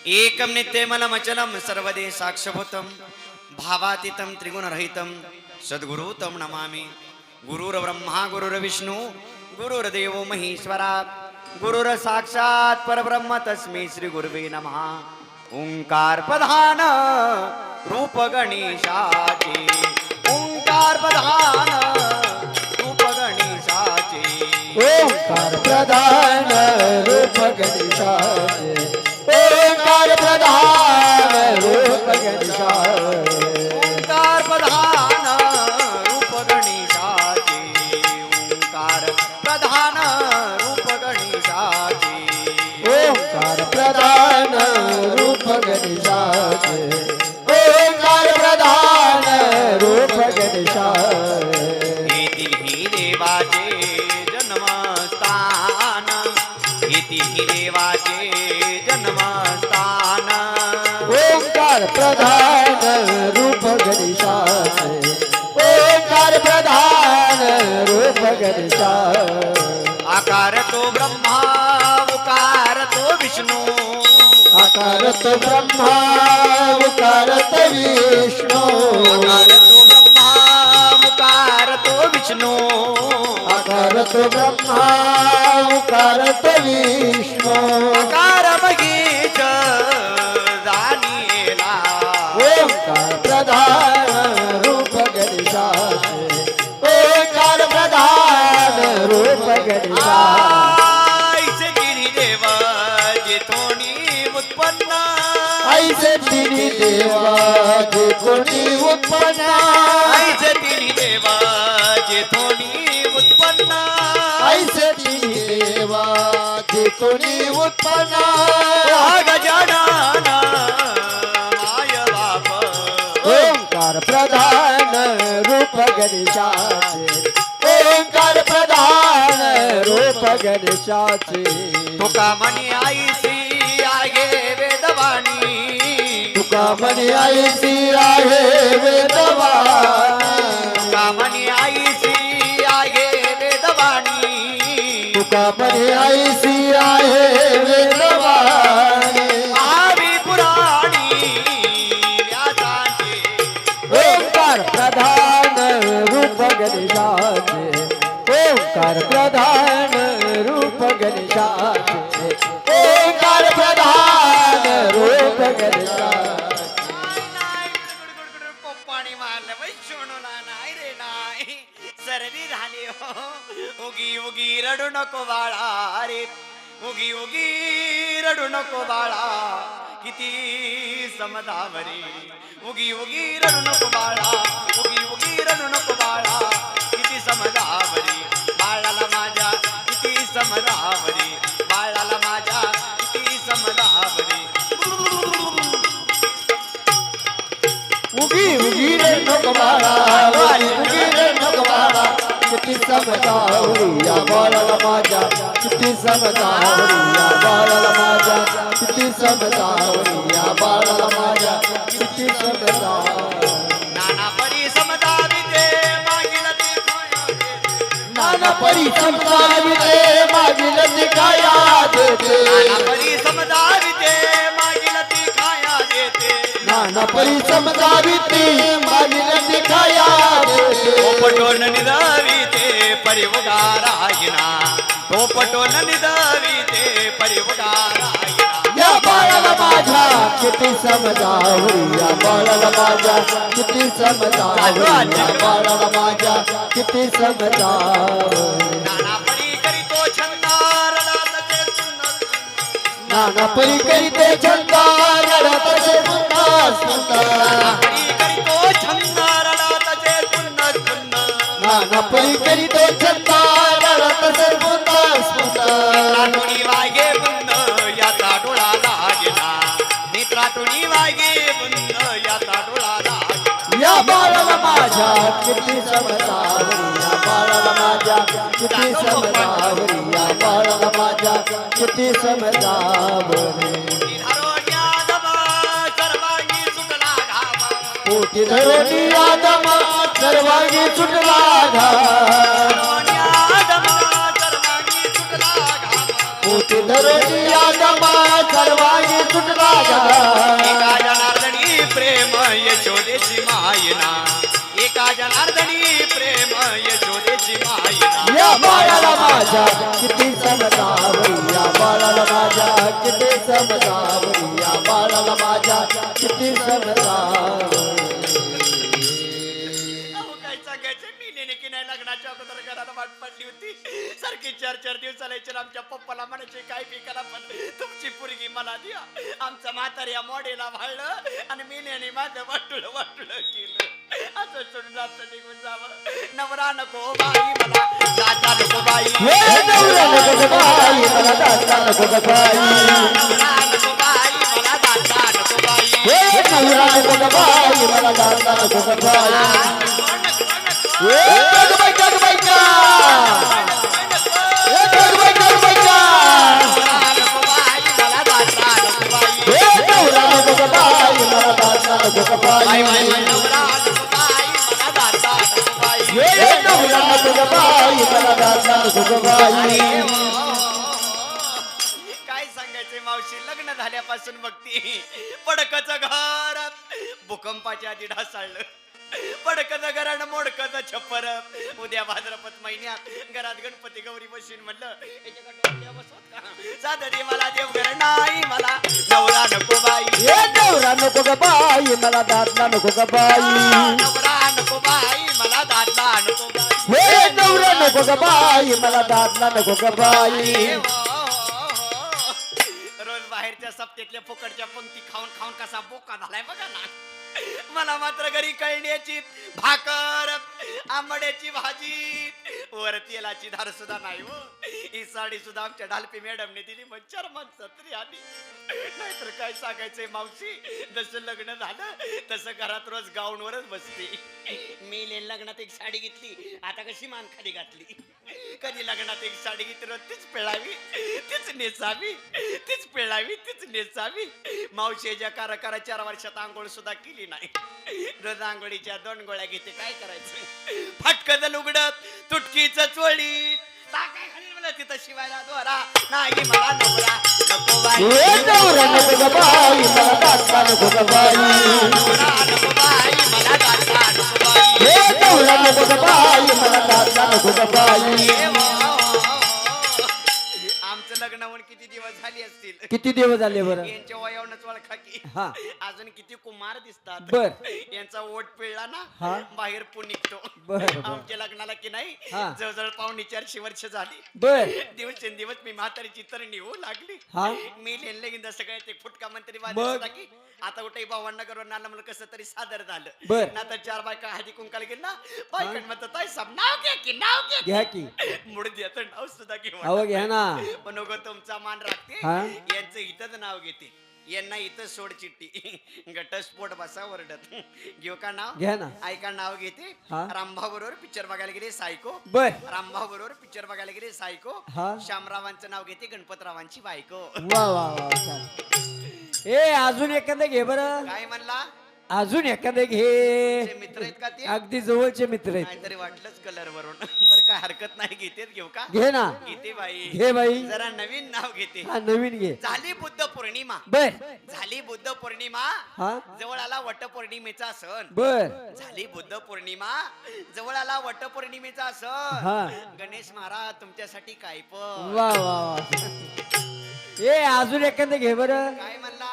एकम नित्यमलमचलम सर्वदेशाक्षभूतम भावातीतं त्रिगुणरहितं सद्गुरुतं नमामि। गुरुर्ब्रह्मा गुरुर्विष्णु गुरुर्देवो महेश्वरा गुरुर्साक्षात् परब्रह्म तस्मै श्री गुरुवे नमः। ओंकार प्रधान रूप गणेशाचे, ओंकार प्रधान रूप गणेशाचे, ओंकार प्रधान रूप गणेशाचे, ओंकार प्रधान रूप गणेशाचे, ओंकार प्रधान रूप गणेशाचे, ओंकार प्रधान रूप गणेशाचे, ओंकार प्रधान रूप गणेशाचे, ओंकार प्रधान रूप गणेशाचे। येथील ही देवाचे जन्मस्थान, येथील ही देवाचे जन्मस्थान, ओंकार प्रधान रूप गणेशाचे, ओंकार प्रधान रूप गणेशाचे। आकार तो ब्रह्मा उकार तो विष्णू, आकार तो ब्रह्मा उकार तो विष्णू, आकार तो ब्रह्मा उकार तो विष्णू, आकार तो ब्रह्मा उकार तो विष्णू, आकार मगीच जाणीला, ओंकार प्रधान रूप गणेशाचे, ओंकार प्रधान रूप गणेशाचे। ऐसे तिन्ही देव जेथोनी उत्पन्न, ऐसे तिन्ही देवा जे कोणी उत्पन्न, ऐसे तिन्ही देव जेथोनी उत्पन्न, ऐसे तिन्ही देवा जे कोणी उत्पन्न, गजानन माय बाप, ओंकार प्रधान रूप गणेशाचे, ओंकार प्रधान रूप गणेशाचे। तुका म्हणे आईसी आहे वेदवाणी, तुका म्हणे आईसी आहे वेदवाणी, तुका म्हणे आईसी आहे वेदवाणी, तुका म्हणे आईसी आहे वेदवाणी, आवी पुराणी व्यासांचे, ओंकार प्रधान रूप गणेशाचे, ओंकार प्रधान रूप गणेशाचे, ओंकार प्रधान रूप गणेशाचे। पप्पानी मारलं बाई सोनूला, नाही रे नाही सर्दी झाली हो। उगी उगी रडू नको बाळा रे, उगी उगी रडू नको बाळा, किती समदावरी, उगी उगी रडू नको बाळा, उगी उगी रडू नको बाळा, किती समदावरी, बाळाला माझ्या किती समदावरी, बाळाला माझ्या किती समदावरी। उगी उगी रे नको बाळा, उगी रे नको बाळा, किती समजावरी या बाळाला माझ्या, किती समजावरी या बाळाला माझ्या, किती समजावरी या बाळाला माझ्या, किती समजावरी। नाना परी समजाविते मागील ते खाया देते, नाना परी समजाविते मागील ते काया देते, नाना परी समजाविते मागील ते खाया देते, नाना परी समजाविते मागील ते काया देते। तो पटोन निदाविते परिवगारायना, तो पटोन निदाविते परिवगारायना। या बाळाला माझ्या किती समजावरी, या बाळाला माझ्या किती समजावरी, या बाळाला माझ्या किती समजावरी। नाना परी करीतो छंद रडातचे सुंदर, नाना परी करीते छंद रडतसे पुन्हा सुंदर, नाना परी करीतो छंद रडातचे सुंदर सुंदर, नाना परी करीते छंद रडतसे पुन्हा सुंदर। नेत्राटुनी वागे बुंद याचा डोळा लागेना, नेत्राटुनी वागे बुंद याचा डोळा लागेना। या बाळाला माझ्या किती समजावरी, या बाळाला माझ्या किती समजावरी, या बाळाला माझ्या किती समजावरी। धरोण्या दमा सर्वांगी सुटला घामा, पोटी धरोनी आदम सर्वांगी सुटला घाम, धरोण्या दमा सर्वांगी सुटला घामा, मोती धरून आगमा सर्वांगी सुटला एका जनार्दनी प्रेम यशोदेची मायना एका जनार्दनी प्रेम यशोदेची मायना या बाळाला माझ्या किती समजावरी या बाळाला माझ्या किती समजावरी या बाळाला माझ्या किती समजावरी अहो, काय सांगायचं मी नेणे की नाही लग्नाच्या अगोदर घराला वाट पडली होती सारखी 4-4 दिवसाला यायचे आमच्या पप्पाला म्हणायचे काय बी करा पण तुमची पोरगी मला द्या आमचा म्हातार या मॉडेला वाळलं आणि मी नेणे माझं वाटुळ केलं असं सोडून जातं निघून जावं नवरा नको बाई मला दादा नको बाई हे नवरा नको ग बाई मला दाता नको ग बाई नवरा नको बाई मला दादा नको बाई हे नवरा नको ग बाई मला दाता नको ग बाई हे जग बाई का हे जग बाई का हे नवरा नको ग बाई मला दाता नको ग बाई हे नवरा नको ग बाई मला दाता नको ग बाई काय सांगायचंय मावशी लग्न झाल्यापासून बघती पडकचं घर भूकंपाच्या आधी ढासळलं पडकचं घर आणि मोडकचं छप्पर उद्या भाद्रपद महिन्यात घरात गणपती गौरी बसून म्हणलं याच्याकडे डोक्या बसवत का? साधरी मला देवघर नाही मला नवरा नको बाई हे नवरा नको ग बाई मला दाता नको ग बाई नवरा नको बाई मला दादला नको बाई हे नवरा नको ग बाई मला दादला नको ग बाई रोज बाहेरच्या सप्त्यातल्या फुकटच्या पंक्ती खाऊन खाऊन कसा बोका झालाय बघा ना मला मात्र घरी कळण्याची भाकर आंबड्याची भाजी वर तेलाची धार सुद्धा नाही हो ही साडी सुद्धा आमच्या ढालपी मॅडमने दिली मच्छर माणसं तरी आली नाहीतर काय सांगायचंय मावशी जसं लग्न झालं तसं घरात रोज गाऊनवरच बसते मी लग्नात एक साडी घेतली आता कशी मान खाली घातली कधी लग्नात एक साडी घेतली रोज तीच पिळावी तीच नेसावी तीच पिळावी तीच नेसावी मावशीच्या काराकारा 4 वर्षात आंघोळ सुद्धा केली नाही रोज आंघोळीच्या 2 गोळ्या घेते काय करायचं फटकन लुगडत तुटकीचं चोळी टाकाय खाली मला तिथं शिवायला दोरा नाही मला नवरा नको बाई हे नवरा नको ग बाई मला दाता नको ग बाई नवरा नको बाई मला दादा नको बाई हे नवरा नको ग बाई मला दाता नको ग बाई आमचं लग्न होऊन किती दिवस झाले असतील किती दिवस झाले बरं यांच्या वयावरच ओळखा की हा. अजून किती कुमार दिसतात बर. यांचा ओट पिळला ना हा. बाहेर पू निघतो बर, बर. आमच्या लग्नाला की नाही हा. जवळजवळ 4.5 वर्ष झाली बर दिवसेंदिवस मी म्हातारीची तरणी होऊ लागली हा. मी लिहिलं गेलं सगळ्या ते फुटका मंत्री मग? की आता कुठे भावंडाकरून आलं म्हणलं कसं तरी सादर झालं बर. ना तर 4 बायका हळदी कुंकाला गेली ना बायकांना म्हणतात ताई साहेब नाव घ्या की नाव घ्या घ्या की मुडद्याचं नाव सुद्धा घेऊ अहो घ्या ना पण उगं तुमचा मान राखते हा? यांचं इथंच नाव घेते यांना इथं सोड चिठ्ठी घटस्फोट बसा वरडत घेऊ का नाव घ्या ना ऐका नाव घेते हा? रामभाऊ बरोबर पिक्चर बघायला गेले सायको बर रामभाऊ बरोबर पिक्चर बघायला गेले सायको हा? शामरावांचं नाव घेते गणपतरावांची बायको वा वा वा छान ए अजून एखादं घे बरं काय म्हणला अजून एखादं घे ते मित्र आहेत का ते अगदी जवळचे मित्र आहेत काहीतरी वाटलंच कलर वरून बरं काय हरकत नाही घेतेच घेऊ का घे ना घेते बाई घे बाई जरा नवीन नाव घेते हा नवीन घे झाली बुद्ध पौर्णिमा बर झाली बुद्ध पौर्णिमा हा जवळ आला वटपौर्णिमेचा सण बर झाली बुद्ध पौर्णिमा जवळ आला वटपौर्णिमेचा सण हा. गणेश महाराज तुमच्यासाठी काय पण वा वा वा ए अजून एखादं घे बरं काय म्हणला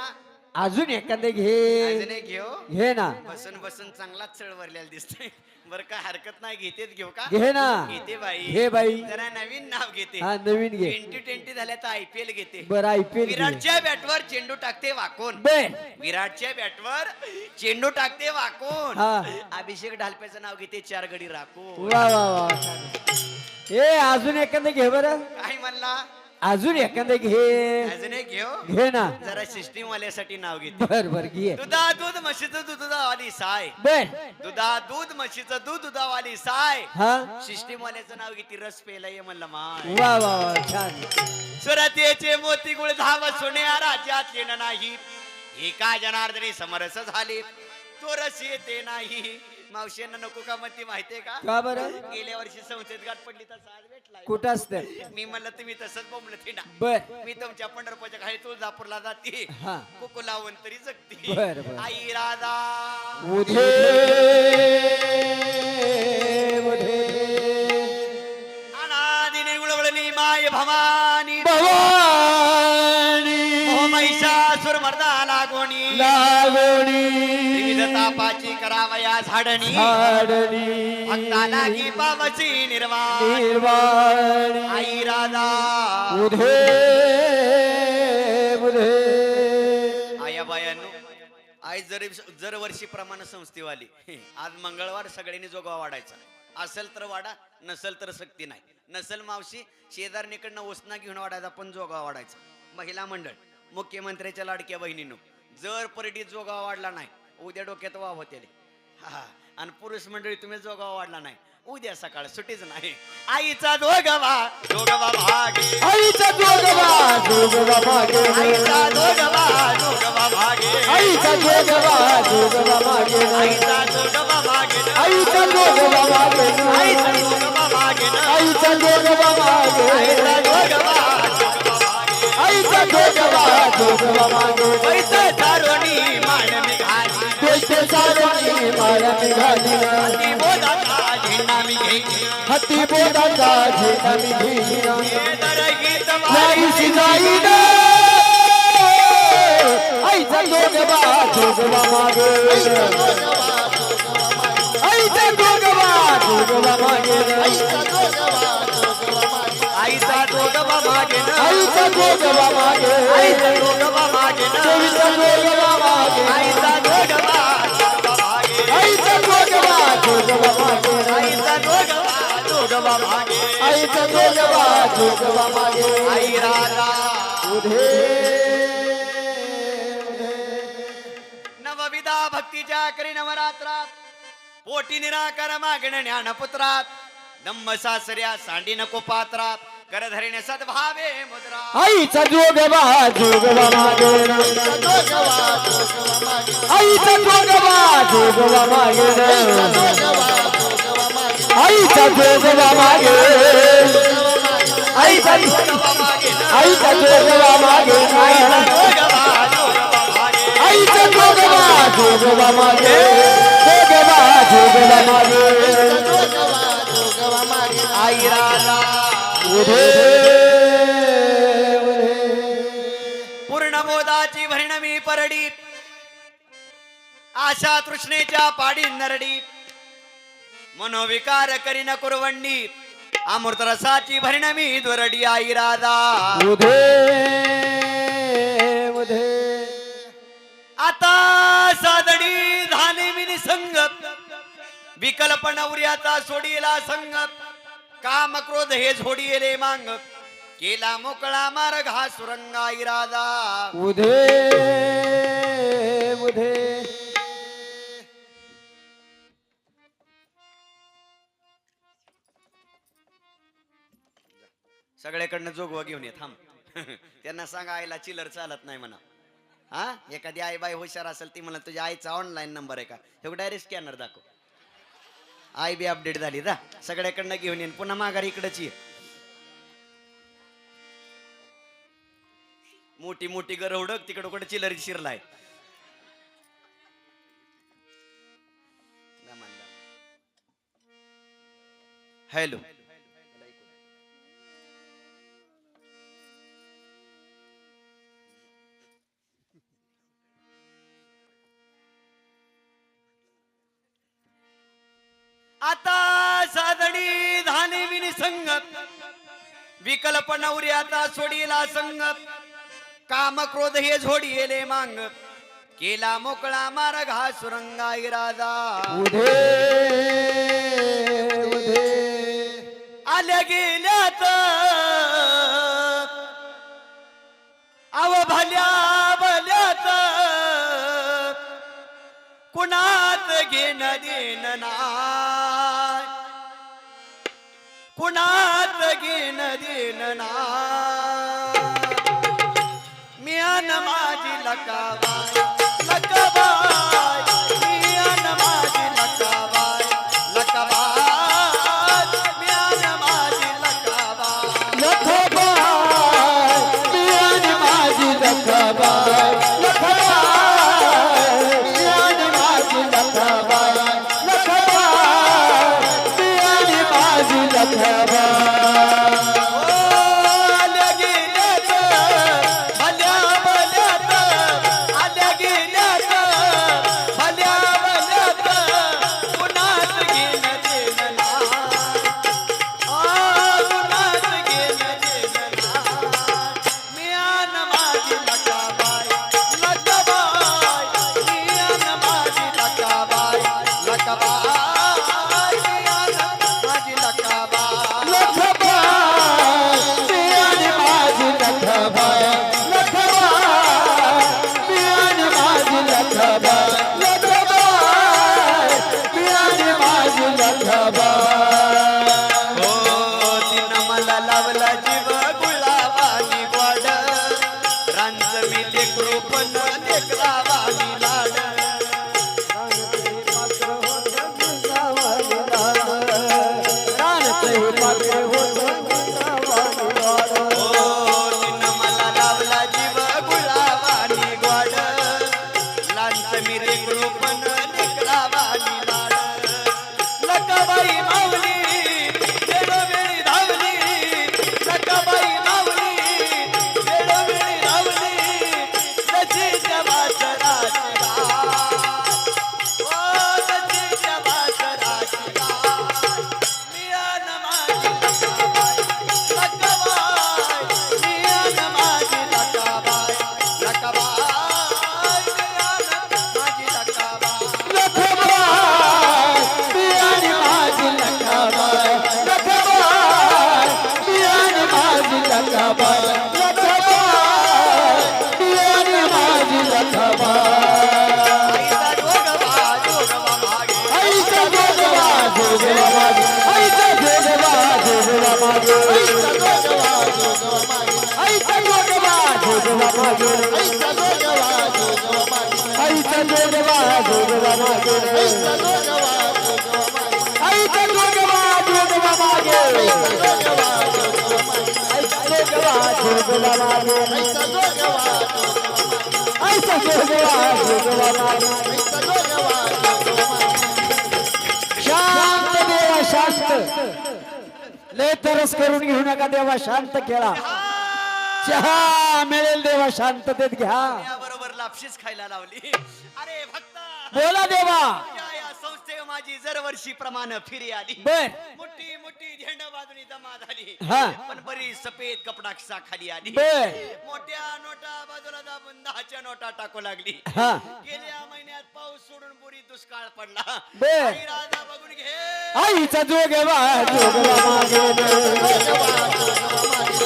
अजून एखादं घे अजून एक घेऊ घे ना बसून बसून चांगलाच चळवरलेला दिसतोय बरं काय हरकत नाही घेतेच घेऊ का घे ना घेते बाई घे बाई जरा नवीन नाव घेते हा नवीन घे 2020 झाल्या तर IPL घेते बर IPL घे विराटच्या बॅटवर चेंडू टाकते वाकून बर विराटच्या बॅटवर चेंडू टाकते वाकून हा. अभिषेक ढालपेचं नाव घेते 4 गडी राखून वा वा वा छान. ए अजून एखादं घे बरं काय म्हणला अजून एखादं घे अजून एक घेऊ घे ना जरा सिस्टीम वाल्यासाठी नाव घेते बर बर घे दुधा दूध म्हशीचं दूध दुधावाली साय बर दुधा दूध म्हशीचं दूध दुधावाली साय हा सिस्टीम वाल्याचं नाव घेते रस पेला ये म्हणलं माय वा वा वा छान सुरतेचे मोती गुळ धाव सोन्या राज्यात येणं नाही एका जनार्दनी समरस झाले तो रस येते नाही मावशींना नको का म्हणते माहितीये का का बरं गेल्या वर्षी संस्थेत गाठ पडली तर आज भेटलाय कुठं असतं मी म्हणलं तुम्ही तसंच बोंबलत ना बर मी तुमच्या पंढरपूरच्या खाली तुळजापूरला जाते हा कुकू लावून तरी जगते बर, बर. आई राधा उधे उधे अनादिने उळवळली माय भवानी भवानी महिषासुर मर्दाला गोणी लागोणी विविध तापाची करावया झाडणी झाडणी भक्ताला की पावची निर्वाण निर्वाणी आई राधा उधे उधे आया बायानो आई जर वर्षीप्रमाणे संस्थेवाली आज मंगळवार सगळ्यांनी जोगवा वाढायचा असेल तर वाडा नसेल तर सक्ती नाही नसेल मावशी शेजारणीकडनं उसना घेऊन वाढायचा पण जोगवा वाढायचा महिला मंडळ मुख्यमंत्र्याच्या लाडक्या बहिणीनो जर परडीत जोगवा वाढला नाही उद्या डोक्यात वाव होते हा आणि पुरुष मंडळी तुम्ही जोगवा वाढला नाही उद्या सकाळ सुटीच नाही आईचा जोगवा जोगवा भागे आईचा जोगवा जोगवा मागे आईचा जोगवा जोगवा भागे आईचा जोगवा जोगवा मागे आईचा जोगवा भागे आईचा जोगवा मागे आईचा जोगवा भागे आईचा जोगवा मागे आईचा जोगवा आईचा जोगवा जोगवा मागे पैसे सारोणी मान निघाली पैसे सारोणी माया निघाली ती बोधाचा झेंडा मी घेईन हत्ती बोधाचा झेंडा मी घेईन दर गीत नाही शिजाईन आईचा जोगवा जोगवा मागे आईचा जोगवा जोगवा मागे आईचा जोगवा मागे आईचा जोगवा मागे आईचा जोगवा मागे देवीचा जोगवा मागे आईचा जोगवा मागे आईचा जोगवा जोगवा मागे आईचा जोगवा जोगवा मागे आईचा जोगवा जोगवा मागे आई राधा उधे नवविधा भक्तीच्या करी नवरात्रात पोटी निराकार मागण ज्ञानपुत्रात दम्म सासऱ्या सांडी नको पात्रात कर धरिणे सद्भावे मुद्रा आईचा जोगवा जोगवा मागे आईचा जोगवा जोगवा मागे आईचा जोगवा मागे आईचा जोगवा मागे आईचा जोगवा मागे जोगवा जोगवा मागे आईचा जोगवा जोगवा मागे जोगवा जोगवा मागे आई राधा उधे पूर्ण बोधाची भरणमी परडी आशा तृष्णेच्या पाडी नरडी मनोविकार करीन कुरवंडी अमृत रसाची भरणमी द्वरडी आई राधा उधे उधे आता सादडी धाने मिनी संग विकल्प नवऱ्याचा सोडीला संग काम क्रोध हे झोडीले मांग केला मोकळा मार्ग हा सुरंगा इरादा उधे उधे सगळ्याकडनं जोगवा घेऊन ये थांब त्यांना सांगा आईला चिलर चालत नाही म्हणा हा एखादी आई बाई हुशार असेल ती म्हणा तुझ्या आईचा ऑनलाईन नंबर आहे का हे डायरेक्ट स्कॅनर दाखव आई बी अपडेट झाली दा सगळ्याकडनं घेऊन येईन पुन्हा माघारी इकडची मोठी मोठी गरवडक तिकडं कुठे चिलर शिरलाय हॅलो आता साधणी धाने विनी संगत विकल्प नवऱ्याचा सोडीला संगत काम क्रोध हे झोडीले मांग केला मोकळा मार्ग हा सुरंगा इरादा उधे उधे आल्या गेल्यात अव भल्या भल्यात कुणात घेण देण नाय कुणात घेण देण नाय मियान माझी लकाबाई लकाबाई मियान माझी लकाबाई मागे आईचा जोगवा जोगवा मागे आईचा जोगवा मागे शांत देवा शांत लय तरस करून घेऊ नका देवा शांत खेळा चहा मिळेल देवा शांततेत घ्या बरोबर लापशीच खायला लावली अरे भक्ता बोला देवा या संस्थे माझी दरवर्षी प्रमाण फिरी आली बर मोठी मोठी झेंडा बाजूनी जमा झाली हा पण बरी सफेद कपडा खिसा खाली आली बर मोठ्या नोटा बाजूला दाबून 10च्या नोटा टाकू लागली हा गेल्या महिन्यात पाऊस सोडून पुरी दुष्काळ पडला बर आई राजा बघून घे आईचा जोगवा मागे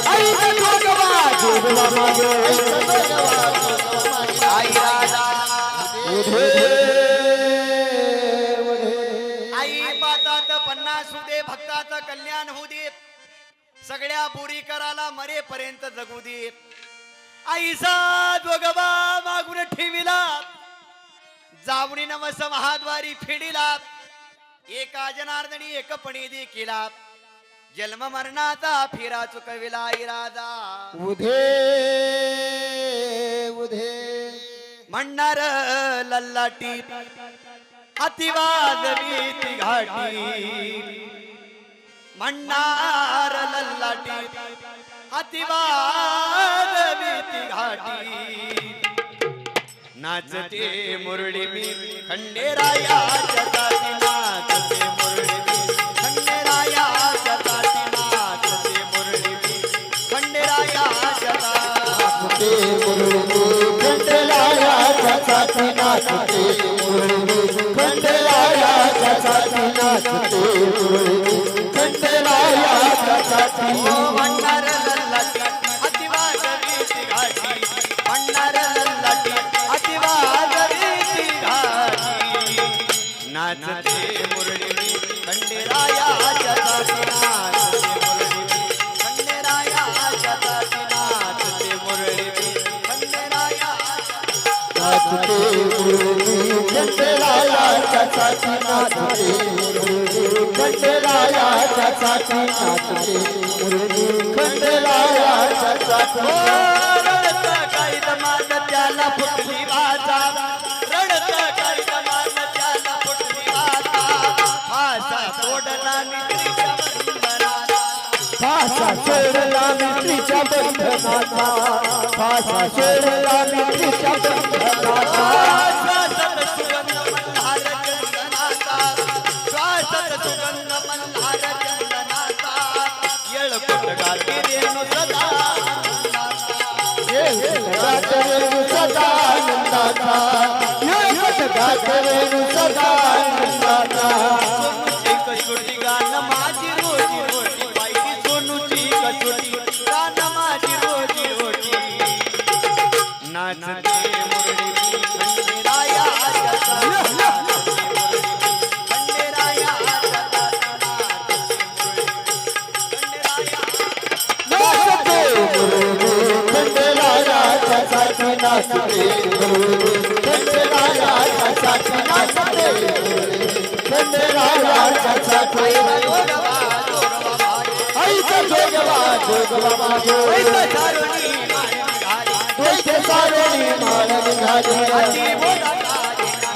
आईचा जोगवा मागे आई राजा आई पातात 50 होऊ दे भक्ताचं कल्याण होऊ दे सगळ्या पुरी कराला मरेपर्यंत जगू दे आईचा जोगवा मागून ठेविला जावणी नवस महाद्वारी फेडिला एका जनार्दनी एकपणी देखिला जन्म मरणाचा फिरा चुकविला आई राजा उधे उधे म्हणणार लल्लाटी अतिवादवी ती घाटी म्हणणार लल्लाटी अतिवादवी ती घाटी नाचते मुरळी मी खंडेरायाच्या ताटी नाचते मुरळी मी खंडेरायाच्या ताटी नाचते मुरळी मी खंडेरायाच्या ताटी खंडलायाच्या साठी नाचते खंडलायाच्या साठी नाचते खंडलायाच्या साठी म्हणणार लल्लाटी अतिवादवी ती घाटी म्हणणार लल्लाटी अतिवादवी ती घाटी नाचते मुरळी मी खंडेरायाच्या ताटी नाचते मुरळी मी खंडेरायाच्या ताटी नाचते मुरळी मी खंडेरायाच्या नाचते खंडलायाच्या साठी नाचते खंडलायाच्या साठी नाचते खंडलायाच्या साठी रडत काही दमात त्याला फुटली वाचा रडत काही दमात त्याला फुटली वाचा फासा सोडला मित्रीच्या बंधनाला फासा सोडला मित्रीच्या बंधनाचा फासा सोडला मित्रीच्या बंधनाचा श्वासत सुगंध मल्हार चंदनाचा श्वासत सुगंध मल्हार चंदनाचा येळकोट गाती रेणू सदा गाजरेनु सदा आनंदाचा गाजरेनु सदा आनंदाचा सोनूची कसोटी गाणं माझी रोजी रोटी पाहिली सोनूची कसोटी गाणं माझी रोजी रोटी नाचते मुरळी मी खंडेरायाच्या ताटी नाचते मुरळी मी खंडेरायाच्या ताटी नाचते मुरळी मी खंडलायाच्या साठी नाचते खंडलायाच्या साठी जोगवा जोगवा भाई आईचा जोगवा जोगवा मागे ऐका चारोळी माळी घाली दोषे सारोळी मानव झाले हाती बोलाचा घेतली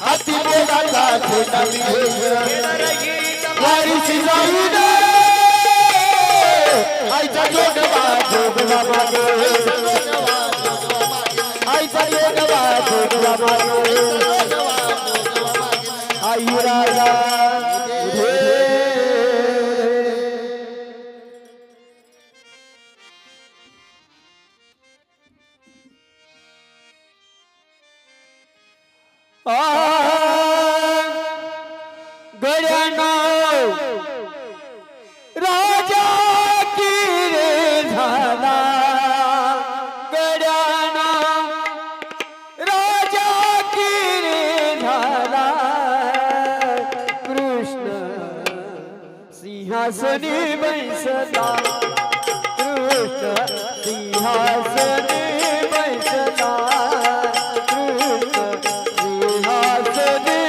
हाती बोलाचा छोटा रगिरीचा वारीची जाऊ दे आईचा जोगवा जोगवा मागे आईचा जोगवा जोगवा मागे आई राजा गड्यानो राजा की रे झाला गड्यानो राजा की रे झाला कृष्ण सिंहासनी बैसला कृष्ण सिंहासनी बैसला कृष्ण सिंहासनी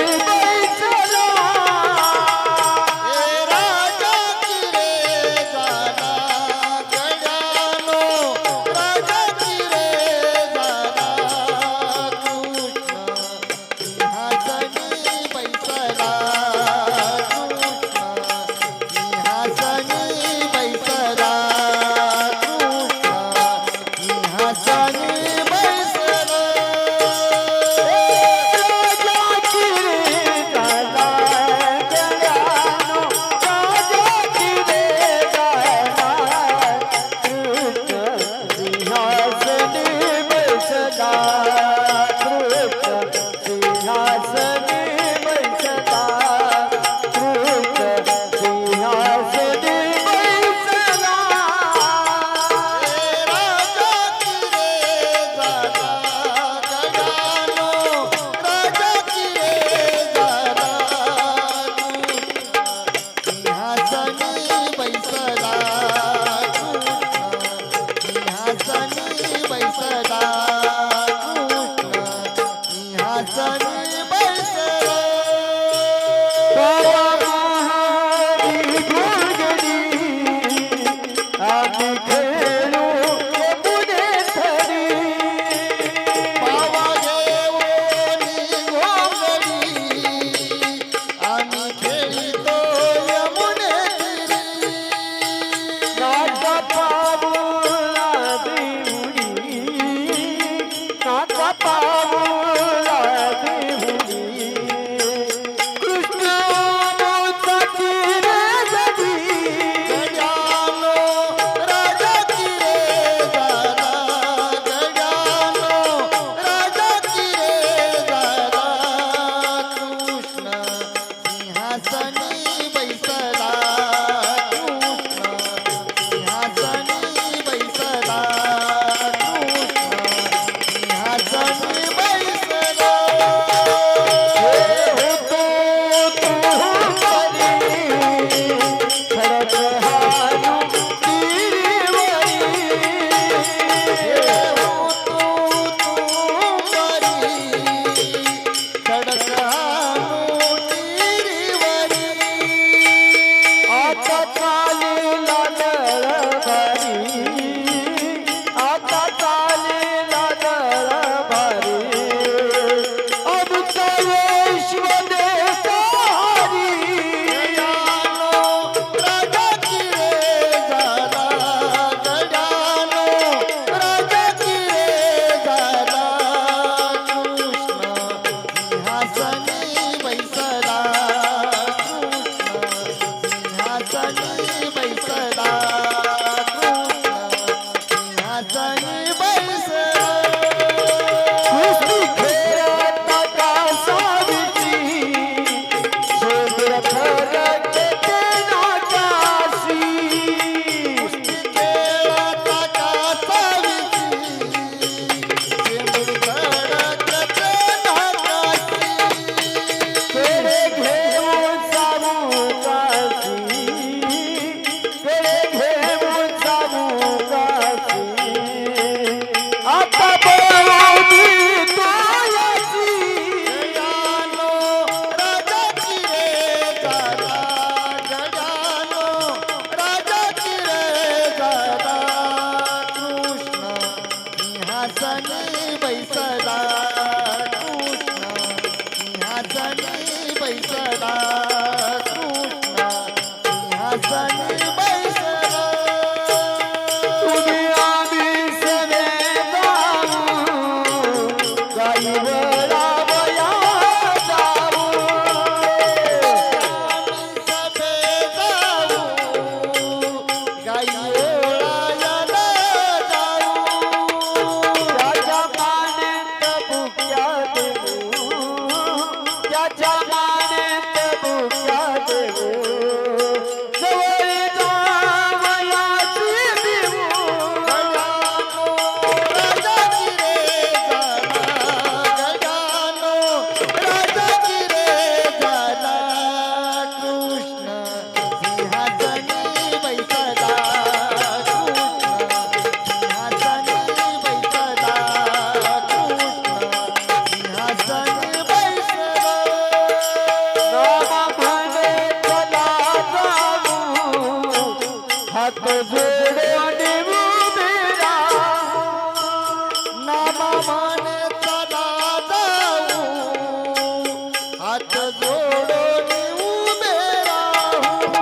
गाई वळावया जाऊ सभे जाऊ गाई वळायला जाऊ त्याच्या मानेत बुक्या देऊ त्याच्या मानेत बुक्या देऊ जवळ जावयाची देऊ राजा किरे गजानो राजा किरे झाला कृष्ण सिंहासनी बैसला कृष्ण सिंहासनी बैसला रामा म्हणे चला जाऊ हात जोडून उभे राहू नामा म्हणे चला जाऊ हात जोडून उभे राहू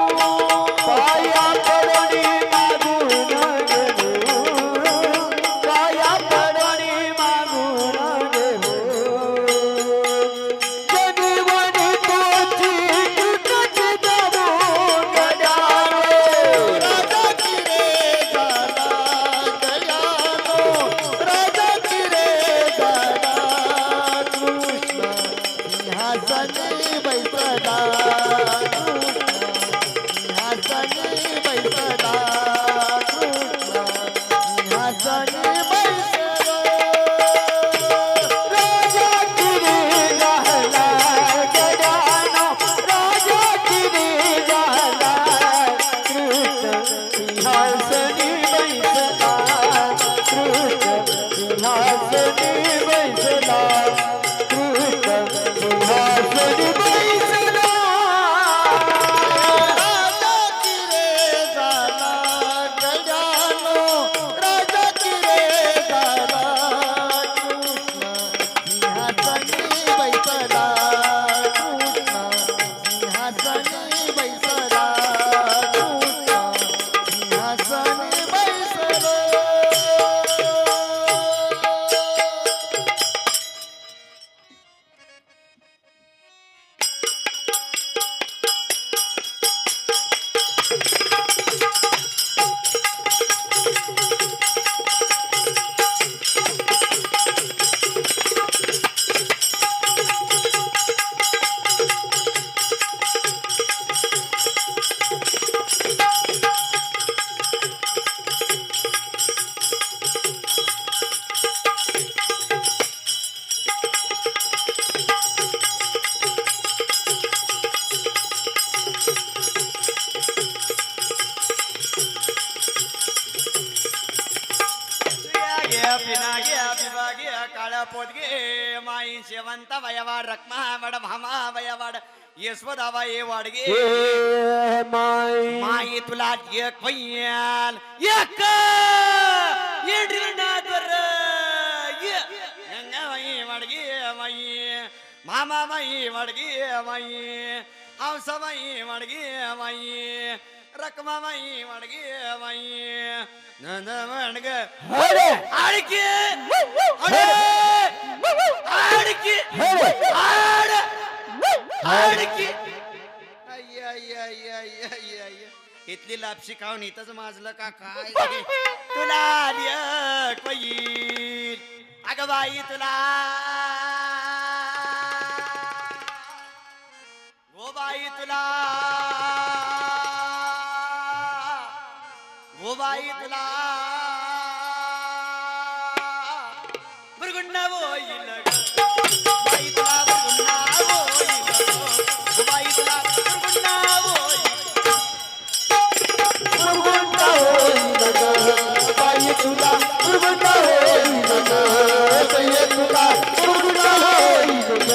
पाया पडणी मागून गेलो पाया पडणी मागून गेलो जगवणी तोची कृतची देवो गजानो राजा किरे झाला गजानो राजा किरे झाला कृष्ण सिंहासनी बैसला कृष्ण सिंहासनी बैसला कृष्ण सिंहासनी बैसला राजा किरी झाला गजानो राजा किरी झाला कृष्ण सिंहासनी बैसला कृष्ण सिंहासनी बैसला कृष्ण सिंहासनी बैसला राजा किरे झाला गजानो राजा किरे झाला कृष्ण सिंहासनी बैसला कृष्ण सिंहासनी बैसला कृष्ण सिंहासनी बैसला काळा पोतगे माई शेवंत वयवाड रक्मा वड भामा वयवाड यशवदावा ये वाडगे माई तुला एक वैयाल एक येड्रीनाथवर ये गंगा माई वाडगे माई मामा माई वाडगे माई हौसा माई वाडगे माई रकमा माई वाडगे माई नंद वणग आडके आडके आडके इथली लापशी खाऊन इथंच माझलं का काय तुला येईल अगं बाई तुला गो बाई तुला गो बाई तुला बुरगुंडा होईल बाई तुला बुरगुंडा होईल गो बाई तुला बुरगुंडा होईल बुरगुंडा होईल ग बाई तुला बुरगुंडा होईल ग बाई तुला बुरगुंडा होईल ग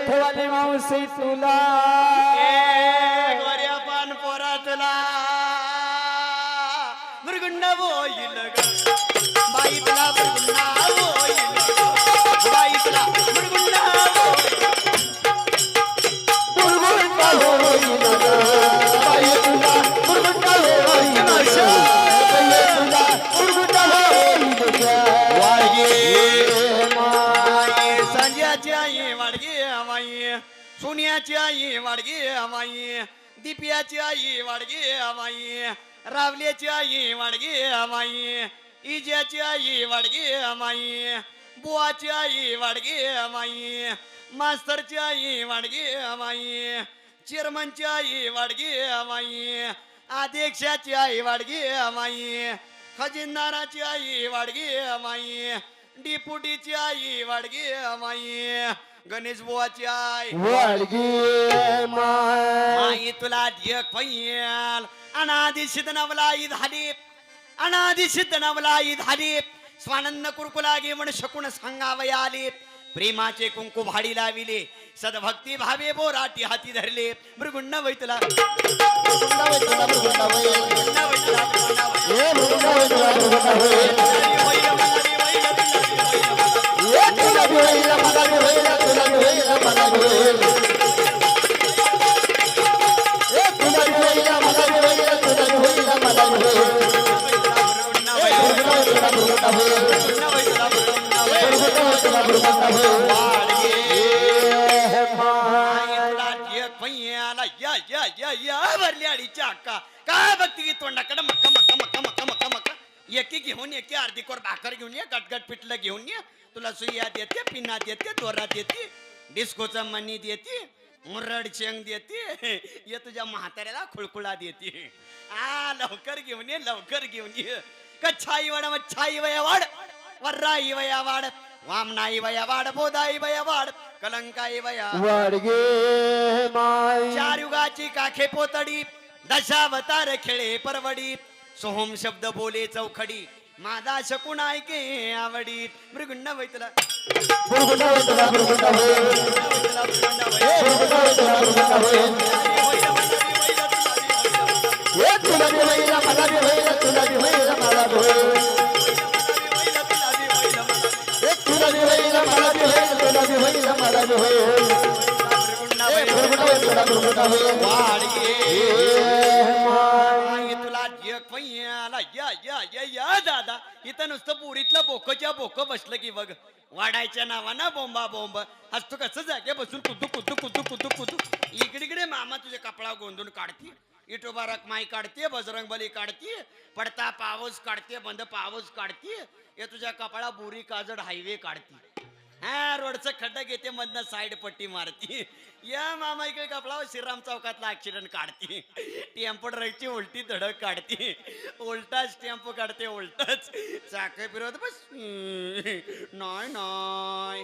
विठ्ठवाली मावशी तुला ए गोऱ्या पान पोरा तुला मृगुंड होईल ग बाई तुला मृगुंड होईल ग बाई तुला मृगुंड होईल मुरगुंडा होईल ग बाई तुला मुरगुंडा होईल ग बाई तुला मुरगुंडा होईल ग वाडगे माय संध्याची आई वाडगी माई सोन्याची आई वाडगी माई दिप्याची आई वाडगी माई रावल्याची आई वाडगी माई इज्याची आई वाडगी माई बुवाची आई वाडगी माई मास्तरची आई वाडगी माई चेअरमनची आई वाडगी माई अध्यक्षाची आई वाडगी माई खजिनदाराची आई वाडगी माई डिपुटीची आई वाडगी माई गणेश बुवाची आई वाडगे माय माई तुला ढेक पैल अनादि सिद्ध नवलाई झाली अनादि सिद्ध नवलाई झाली स्वानंद कुरकुला गे म्हण शकून सांगावया आले प्रेमाचे कुंकू भाडी लाविले सदभक्ती भावे बोराटी हाती धरले मृगुंड वैतला मुरगुंडा होईल तुला मुरगुंडा होईल मृगुंड वैतला, मृगुंड वैतला. ए मुरगुंडा होईल तुला मुरगुंडा होईल ए तुला बी होईल मला बी होईल तुला बी होईल मला बी होईल ए तुला बी होईल मला बी होईल तुला बी होईल मला बी होईल ए मुरगुंडा होईल तुला मुरगुंडा होईल मुरगुंडा होईल तुला मुरगुंडा होईल काय बघती तोंडाकडे मक्का मक्का मक्का मक्का मक्का मक्का एकी घेऊन एकी अर्धी कोर भाकर घेऊन ये गटगट पिठलं घेऊन ये तुला सुया देते पिन्ना देते दोरा देते डिस्कोचा मनी देते मुरड शेंग देते ये तुझ्या म्हाताऱ्याला खुळखुळा देते आ लवकर घेऊन ये लवकर घेऊन ये कच्छाई वाड मच्छाई वया वाड वर्राई वया वाड वामनाई वया वाड बोधाई वया वाड कलंकाई वया वाडगे माय चार युगाची काखे पोतडी दशावतार खेळे परवडी सोहम शब्द बोले चौखडी माझा शकून ऐके आवडी मृगुंड वैतला मुरगुंडा होईल तुला मुरगुंडा होईल ए मुरगुंडा होईल तुला मुरगुंडा होईल ए तुला बी होईल मला बी होईल तुला बी होईल मला बी होईल ए तुला बी होईल मला बी होईल तुला बी होईल मला बी होईल ए मुरगुंडा होईल तुला मुरगुंडा होईल तुला जग पैयाला या या या या दादा इथं नुसतं पुरीतलं बोकच्या बोक बसलं की बघ वाडायच्या नावानं बोंबा बोंब आज तू कसं जागे बसून कुदू कुदू कुदू कुदू कुदू इकडे मामा तुझे कपडा गोंधून काढते इटोबा रकमाई काढते बजरंगबली काढते पडता पावस काढते बंद पावस काढते हे तुझ्या कपडा बुरी काजड हायवे काढते हा रोडचं खड्डा घेते मधनं साईड पट्टी मारती या मामा इकडे कपडा श्रीराम चौकातला ऍक्सिडेंट काढते टेम्पो ड्राईव्हची उलटी धडक काढते उलटाच टेम्पो काढते उलटच चाक फिरवत बस नाय नाय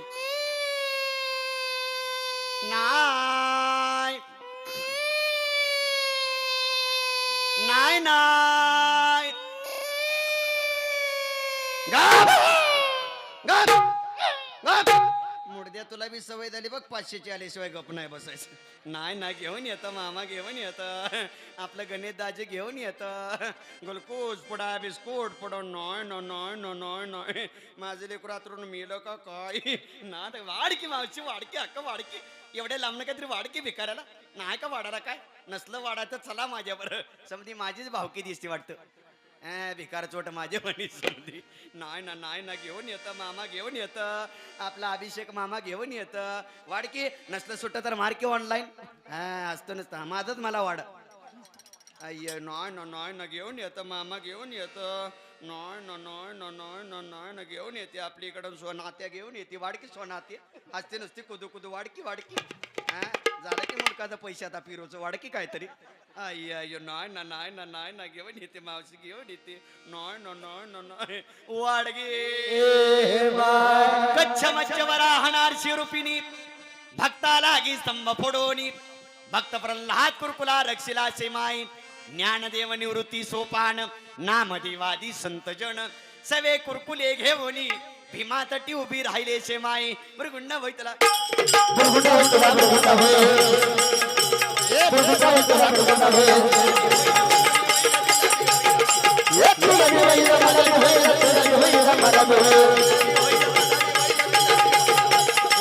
नाय नाय नाय मुडद्या तुला बी सवय झाली बघ 500ची आल्याशिवाय गप नाही बसायचं नाही ना घेऊन येतं मामा घेऊन येतं आपलं गणेश दाजी घेऊन येतं गुलकूज पुडा बिस्कुट पुडा नॉय न नॉय न नॉय नॉय माझे लेकरू रात्रून मेलं का काय ना वाडकी मावशी वाडकी अक्क वाडकी एवढ्या लांबणं काहीतरी वाडकी भिकाऱ्याला नाही का वाडाला काय नसलं वाडाचं चला माझ्यावर समधी माझीच भावकी दिसते वाटतं भिकार चोट माझे म्हणी समधी नाही ना घेऊन येतं मामा घेऊन येतं आपला अभिषेक मामा घेऊन येतं वाडकी नसलं सुट्ट तर मार्के ऑनलाईन असतं नसतं माझंच मला वाड अय्य नाही ना घेऊन येतं मामा घेऊन येतं नाही घेऊन येते आपली इकडून सोनात्या घेऊन येते वाडकी सोनात्या असते नसते कुदू कुदू वाडकी झालं की मुलकाचं पैसे आता पिरोचं वाडकी काहीतरी अय्य नाही ना घेऊन येते मावशी घेऊन येते नाही वाडगे कच्छ मच्छ वराहणार शिरूपिणी भक्ताला गी स्तंभ फोडोनी भक्त प्रल्हाद कुरकुला रक्षिला सेमाई ज्ञानदेव निवृत्ती सोपान नामदेवादी संत जन सवे कुरकुले घेऊनी भीमा तटी उभी राहिले शे माई बरं गुंडा वैतला बुरगुंडा होय बुरगुंडा होय बुरगुंडा होय एक तुला दिवाळीला मला होय तुला दिवाळीला मला होय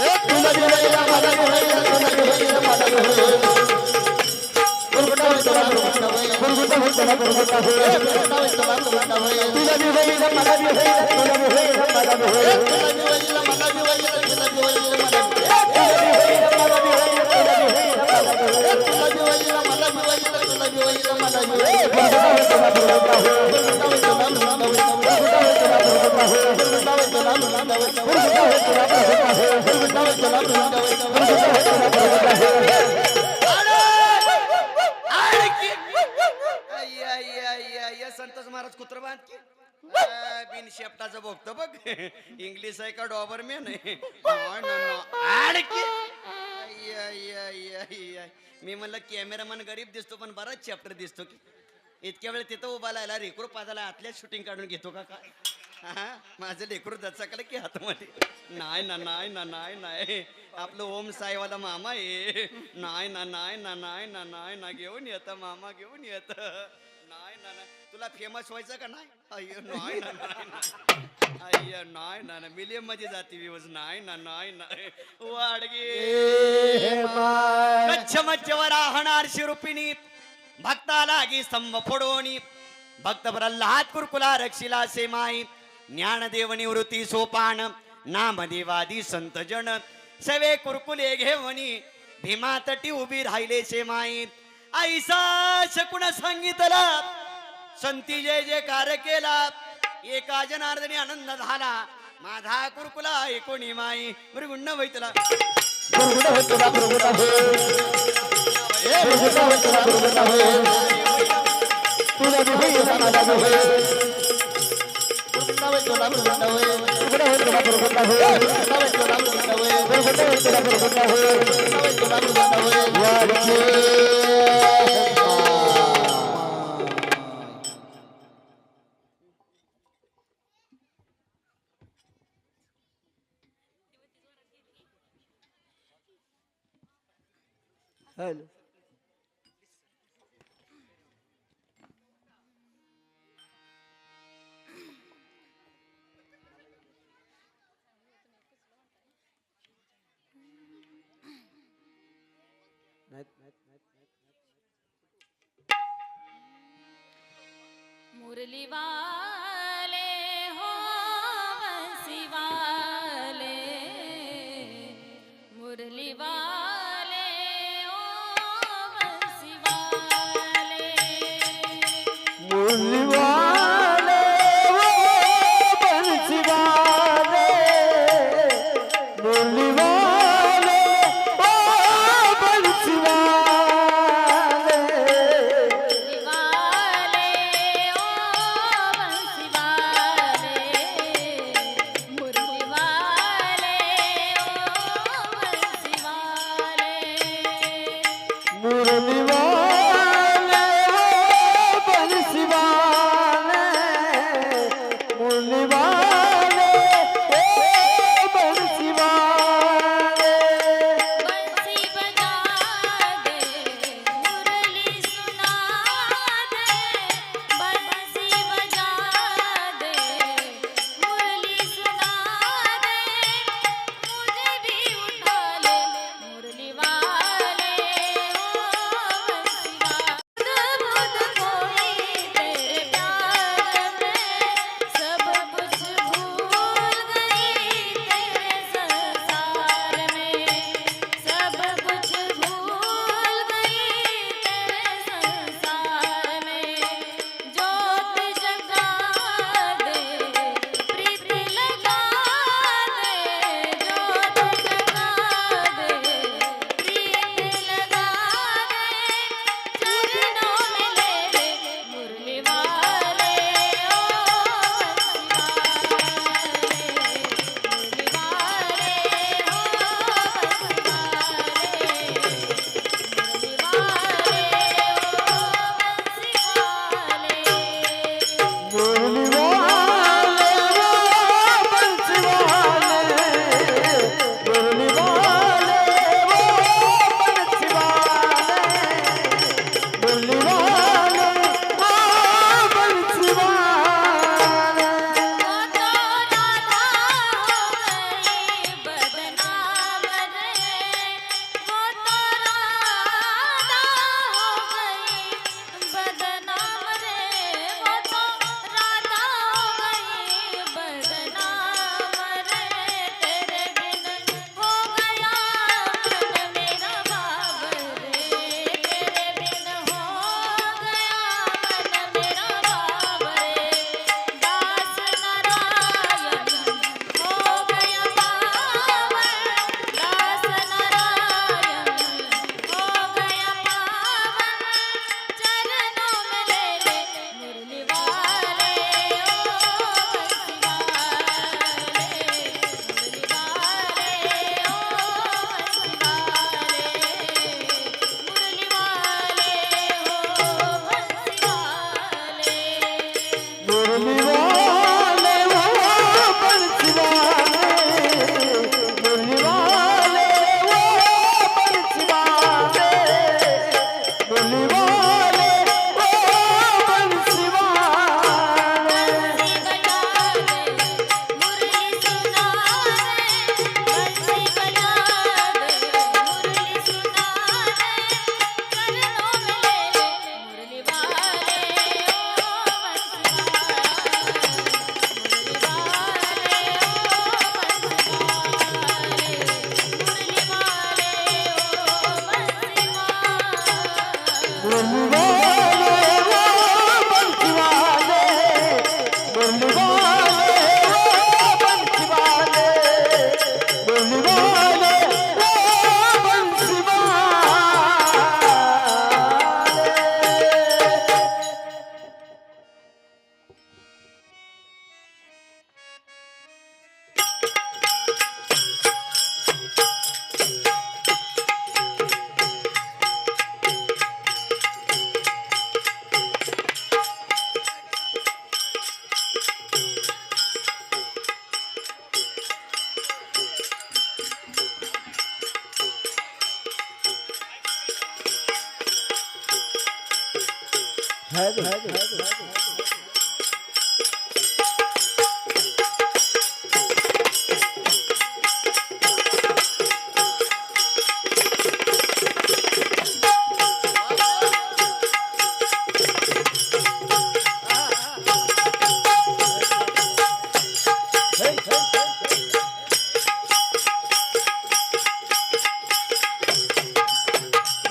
एक तुला दिवाळीला मला होय तुला दिवाळीला मला होय बुरगुंडा होय बुरगुंडा होय बुरगुंडा होय बुरगुंडा होय तुला दिवाळीला मला होय तुला दिवाळीला मला होय तुला दिवाळीला मला होय तुला दिवाळीला मला संतोष महाराज कुत्र बांध की बिन शेपटाचं बघतो बघ इंग्लिश आहे का डॉबरमॅन आहे मी म्हणलं कॅमेरामॅन गरीब दिसतो पण बराच चॅप्टर दिसतो की इतक्या वेळ तिथं उभा राहिला रेकरू पाजाला आतल्याच शूटिंग काढून घेतो का काय हा माझं लेकरू दचकलं की हातामध्ये नाही ना नाही ना नाही नाही आपलं ओम साईवाला मामा आहे नाही ना नाही ना नाही ना नाही ना घेऊन येतं मामा घेऊन येत नाही ना नाही तुला फेमस व्हायचं का नाही अय्यो नाही ना नाही अय्यो नाही ना मिलियन मध्ये जाते व्ह्यूज नाही ना नाही नाही वाडगे कच्छ मध्यवर राहणार शिरुपिणी भक्ता लागी स्तंभ फोडोनी भक्त प्रल्हाद कुरकुला रक्षिला से माई ज्ञानदेव निवृत्ती सोपान नामदेवादी संत जन सवे कुरकुले घेवणी भीमा तटी उभी राहिले से माई ऐसा शकुन सांगितला संती जय जयकार केला एका जनार्दनी आनंद झाला माझा कुरकुला एकोणी माई मृगुंड वैतला बुरगुंडा होय तुला बुरगुंडा होय बुरगुंडा होय तुला बुरगुंडा होय तुला दिवाळीला मला होय बुरगुंडा होय तुला बुरगुंडा होय बुरगुंडा होय तुला बुरगुंडा होय बुरगुंडा होय तुला बुरगुंडा होय बुरगुंडा होय तुला बुरगुंडा होय बुरगुंडा होय तुला बुरगुंडा होय वाडके हॅलो मुरली वाले हो बंसी वाले मुरली वाले हो बंसी वाले मुरली वाले वो बंसी वाले मुरली वाले वो बंसी वाले वाले ओ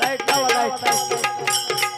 लाईट लावा लाईट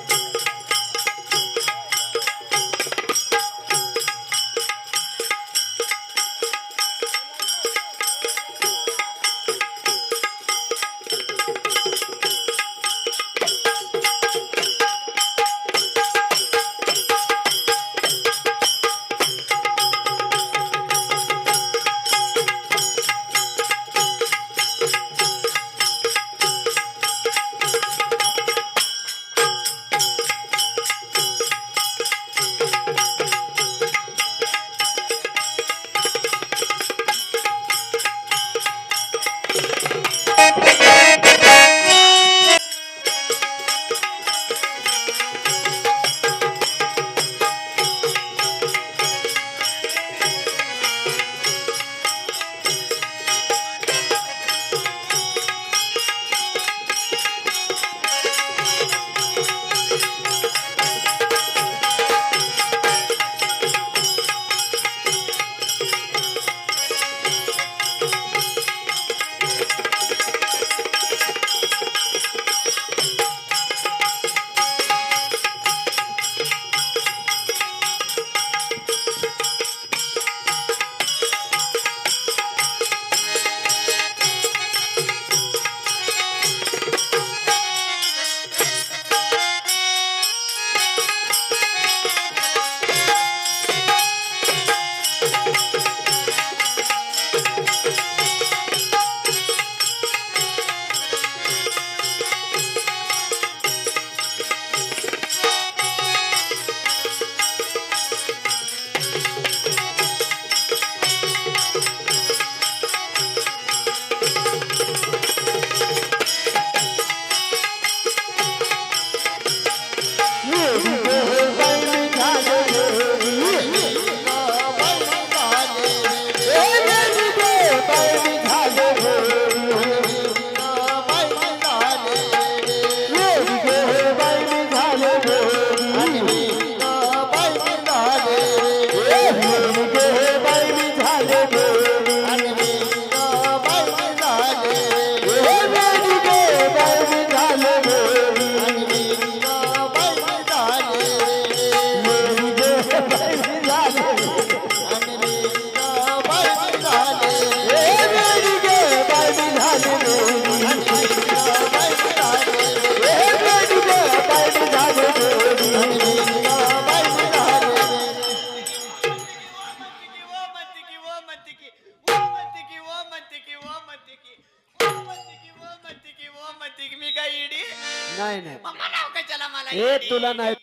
नाही नाही मग म्हणावं कशाला मला हे इडी? तुला नाही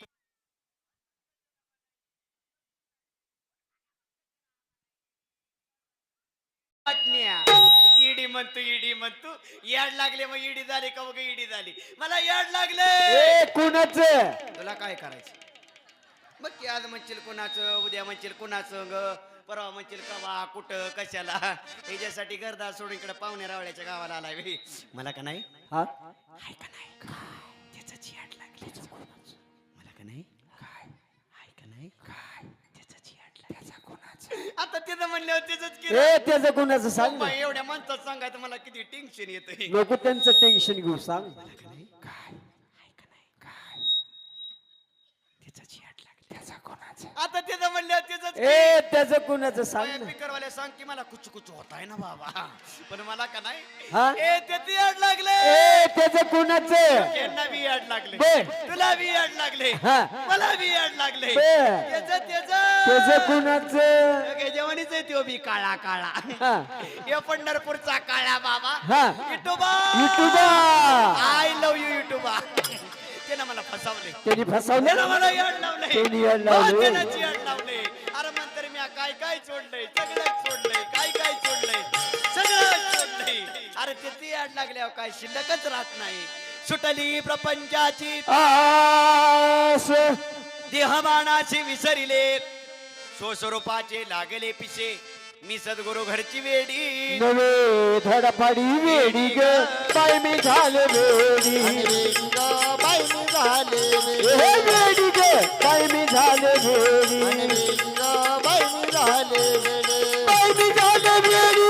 पत्न्या. इडी म्हणतो याड लागले मग इडी झाली का बघ इडी झाली मला याड लागले ए कुणाच तुला काय करायचं मग की आज म्हणशील कुणाचं उद्या म्हणशील कुणाचं ग परवा म्हणशील कवा कुठं कशाला ह्याच्यासाठी गर्दा सोडून इकडे पाहुणे रावळ्याच्या गावाला आलाय बे. मला का नाही हा हाय का नाही काय त्याचं याड लागले मला का नाही काय हाय का नाही काय त्याचं याड लागले त्याचा कोणाचं आता त्याचं म्हणल्यावर त्याच की ए त्याचं कुणाचं सांग ना. एवढ्या माणसात सांगायचं मला किती टेन्शन येतंय नको त्यांचं टेन्शन घेऊ सांग आता त्याचं म्हणल्यावर त्याच ए त्याचं कुणाचं सांग ना. स्पीकरवाल्या सांग की मला कुच कुच होत आहे ना बाबा पण मला का नाही हा? ए त्याचे याड लागले ए त्याचं कुणाचं यांना बी याड लागले बर. तुला बी याड लागले हा. मला बी याड लागले बर. त्याचं कुणाचं जेवणीच आहे तो बी काळा काळा हा. हे पंढरपूरचा काळा बाबा हा. युट्यूबा युट्यूबा आय लव्ह यू युट्यूबा त्यानं मला फसवले त्यांनी फसवलं त्यानं मला याड लावले त्यांनी याड लावले. त्यानं याड लावले अरे म्हणतर मी काय काय सोडलंय सगळं सोडलंय काय काय सोडलंय सगळं सोडलंय अरे ते याड लागल्यावर काय शिल्लकच राहत नाही सुटली प्रपंचाची आस देहमानाचे विसरिले स्वस्वरूपाचे लागले पिसे मी सद्गुरु घरची वेडी नवे धडपडी वेडी ग बाई मी झाले वेडी बाई मी झाले हे वेडी ग बाई मी झाले वेडी बाई मी झाले बाई मी झाले वेडी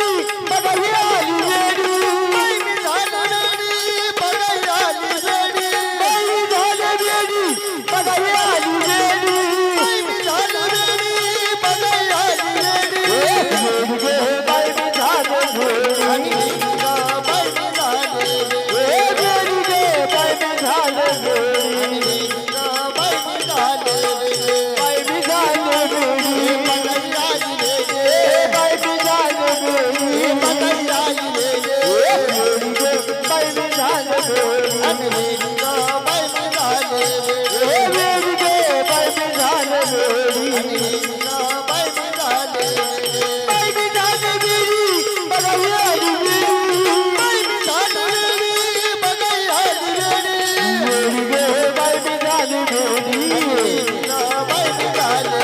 बघा ही आली वेडी बाई मी झाले बघायला आली वेडी बाई मी झाले वेडी बघा ही आली वेडी बाई मी झाले बघायला आली वेडी वेडी ग बाई मी झाले वेडी बाई मी झाले हे वेडी ग बाई मी झाले वेडी बाई मी झाले बाई मी झाले वेडी बघायला आली वेडी बाई मी झाले वेडी बघायला आली वेडी वेडी ग बाई मी झाले वेडी बाई मी झाले हे वेडी ग बाई मी झाले वेडी बाई मी झाले बाई मी झाले वेडी बघा ही आली वेडी बाई मी झाले बघायला आली वेडी वेडी ग बाई मी झाले वेडी बाई मी झाले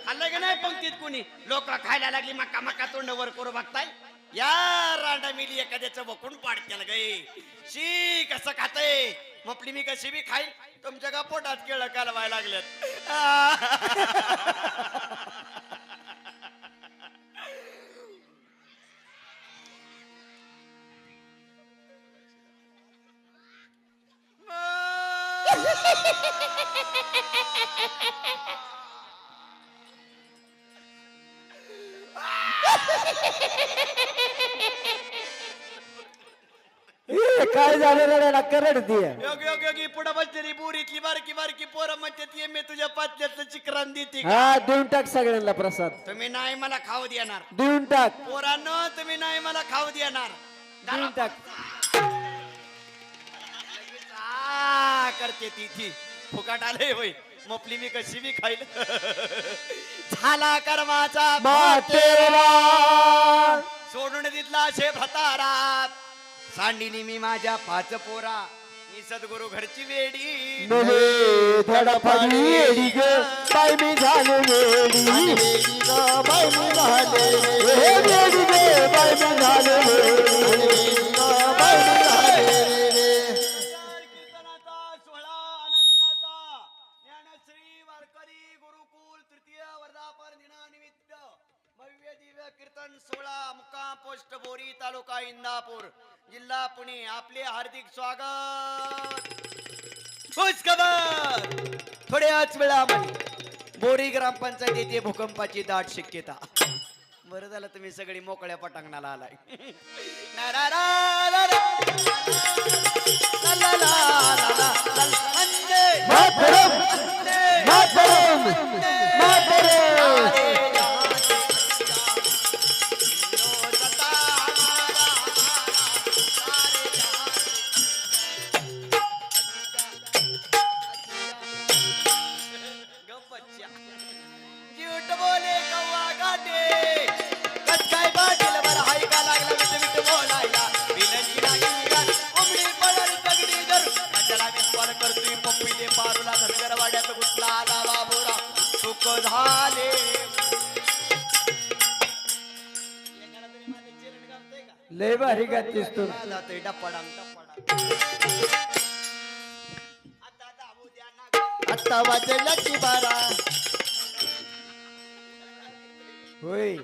खाल्लं का नाही पंक्तीत कोणी लोक खायला लागली मका मका तोंड वर करू बघताय या रांडा मिली एखाद्याचं बकून पाडत्याला गे शी कसं खातय मपली मी कशी बी खाईल तुमच्या का पोटात केळं कालवायला लागल्यात ए, काय झालं रडायला करडतीये योगी योगी योगी पुढे बसलेली बुरीतली बारकी बारकी पोरं म्हणतात ये मी तुझ्या पातल्याचं चिकरान देते का? हा देऊन टाक सगळ्यांना प्रसाद तुम्ही नाही मला खाऊ देणार देऊन टाक पोरांनो तुम्ही नाही मला खाऊ देणार देऊन टाक करते ती फुकाट आले होय मपली मी कशी बी खाईल झाला कर्माचा मातेरा सोडून दिला शे भतारा सांडिली मी माझ्या पाच पोरा मी सद्गुरु घरची वेडी नवे धडपडी वेडी ग बाई मी झाले वेडी बाई मी झाले हे वेडी ग बाई मी झाले वेडी बाई मी झाले कीर्तनाचा सोहळा आनंदाचा ज्ञानश्री वारकरी गुरुकुल तृतीय वर्धापन दिनानिमित्त भव्य दिव्य कीर्तन सोहळा मुक्काम पोस्ट बोरी तालुका इंदापूर जिल्हा पुणे आपले हार्दिक स्वागत खुश खबर थोड्याच वेळामध्ये बोरी ग्रामपंचायत येथे भूकंपाची दाट शक्यता बरं झालं तुम्ही सगळी मोकळ्या पटांगणाला आलाय ना रा रा रा रा. ला ला ला ला ला ला ला. वंदे. मातरम वंदे. मातरम मातरम सारे जहां से यो सता हमारा सारे जहां गप बच्चा झूठ बोले कौवा गाठे कच्चाय पाटील वर हाय का लागला मिठ मिठ बोलायला विनंती नाही विराट उमडी पडल तगडी जर कशाला विस्वार करतोय पप्पी दे पारूला धनगर वाड्यात घुसला आला बाबुरा सुख झाले एकाला तरी माझे चरण गावतंय का लय भारी गातीस तू जातोय डप्पाडाम डप्पाडाम आता दाबू द्या ना आता वाजला की बारा होय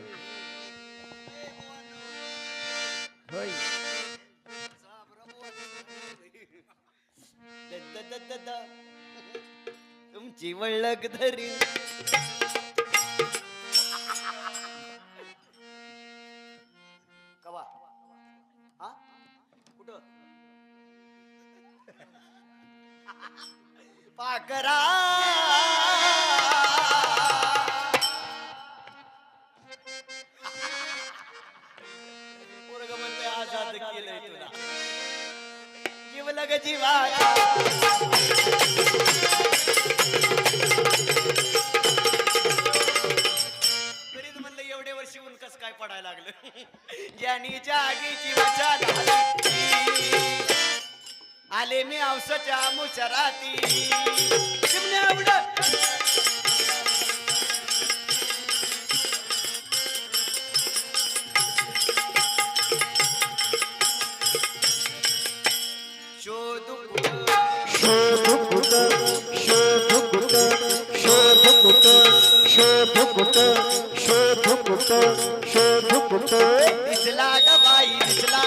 होय तुमची वळख धरी कवा हा कुठं पाकरा पोरगं म्हणतोय आजाद केलंय तुला जीवलग जीवाचा तरीच म्हणलं एवढे वर्ष ऊन कस काय पडायला लागलं ज्यानी जागीची मजा लागली आले मी औसाच्या मुशराती चिमण्या उडत शोधू शोध कुट शोध कुट शोध कुट शोध कुट शोध कुट शोध कुट दिसला ग बाई दिसला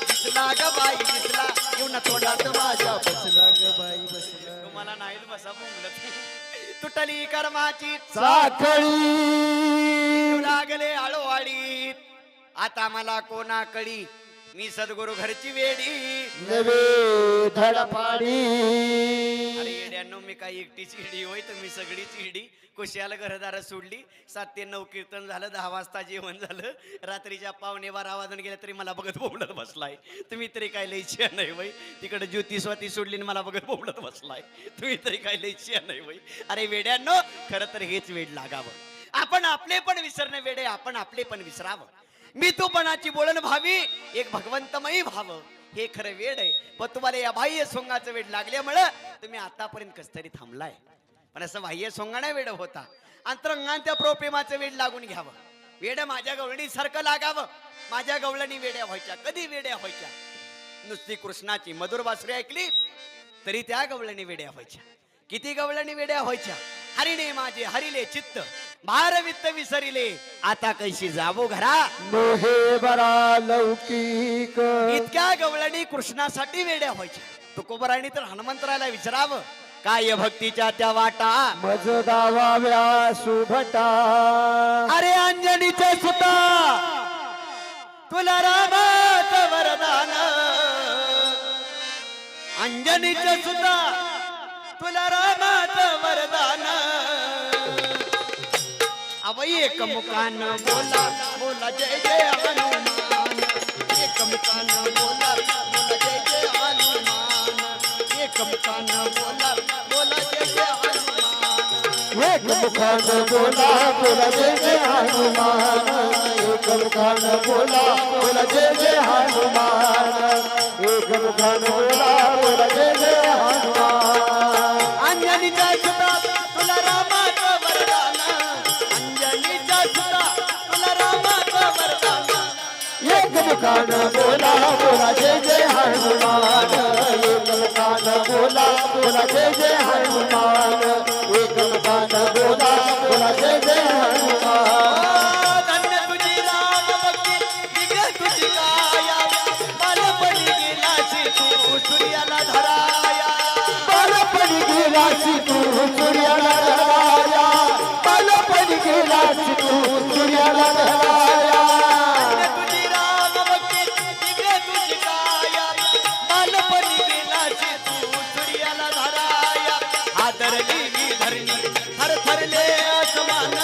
दिसला ग बाई दिसला येऊन तोंडात माझ्या बसला ग बाई बसला तुम्हाला नाही बसा बोंबलत तुटली कर्माची साखळी लागले आळोवाडीत आता मला कोणाकडी मी सद्गुरु घरची वेडी नवे धडपाडी अरे येड्यांनो मी काही एकटीची हिडी होय तर मी सगळीच हिडी कुशाला घरदार सोडली 7 ते 9 कीर्तन झालं 10 वाजता जेवण झालं रात्रीच्या 11:15 वाजून गेल्या तरी मला बघत बोंबलत बसलाय तुम्ही तरी काय लयची नाही वय तिकडे ज्योती स्वाती सोडली आणि मला बघत बोंबलत बसलाय तुम्ही तरी काय लयची नाही वय अरे वेड्यांनो खरं तर हेच वेड लागावं आपण आपले पण विसरणं वेडे आपण आपले पण विसरावं मी तूपणाची बोलन भावी एक भगवंतमयी भाव हे खरं वेड आहे पण तुम्हाला या बाह्य सोंगाचं वेड लागल्यामुळं तुम्ही आतापर्यंत कस तरी थांबलाय पण असं बाह्य सोंगा नाही वेड होता अंतरंगांच्या प्रेमाचं वेड लागून घ्यावं वेड माझ्या गवळणी सारखं लागावं माझ्या गवळणी वेड्या व्हायच्या कधी वेड्या व्हायच्या नुसती कृष्णाची मधुर बासरी ऐकली तरी त्या गवळणी वेड्या व्हायच्या किती गवळणी वेड्या व्हायच्या हरिणे माझे हरिले चित्त भार वित्त विसरिले आता कैशी जावो घरा मोहे बरा लौकिक इतक्या गवळणी कृष्णासाठी वेड्या व्हायच्या तुकोबराणी तर हनुमंतराला विचारावं काय भक्तीच्या त्या वाटा मज दावाव्या सुभटा अरे अंजनीच्या सुता तुला रामात वरदान अंजनीच्या सुता तुला रामात वरदान अवई एक मुकान बोला बोला जय जय हनुमान एक मुकान बोला बोला जय जय हनुमान एक मुकान बोला बोला जय जय हनुमान एक मुखान बोला बोला जय जय हनुमान एक मुखान बोला बोला जय जय हनुमान एक मुखान बोला बोला जय जय हनुमान अंजनीचा सुता तुला रामाचं वरदान अंजनीचा सुता तुला रामाचं वरदान एक मुखान बोला बोला जय जय हनुमान एक मुखान बोला बोला जय जय हनुमान एक मुखान बोला बोला जय जय हनुमान धन्य तुझी राम भक्ती दिव्य तुझी काया बालपणी गेलाशी तू सूर्याला धराया बालपणी गेलासी तू सूर्याला धराया बालपणी गेलासी तू सूर्याला धराया धन्य तुझी राम भक्ती दिव्य तुझी काया बालपणी गेलाशी तू सूर्याला धराया आदरली ही धरणी थरथरले आसमान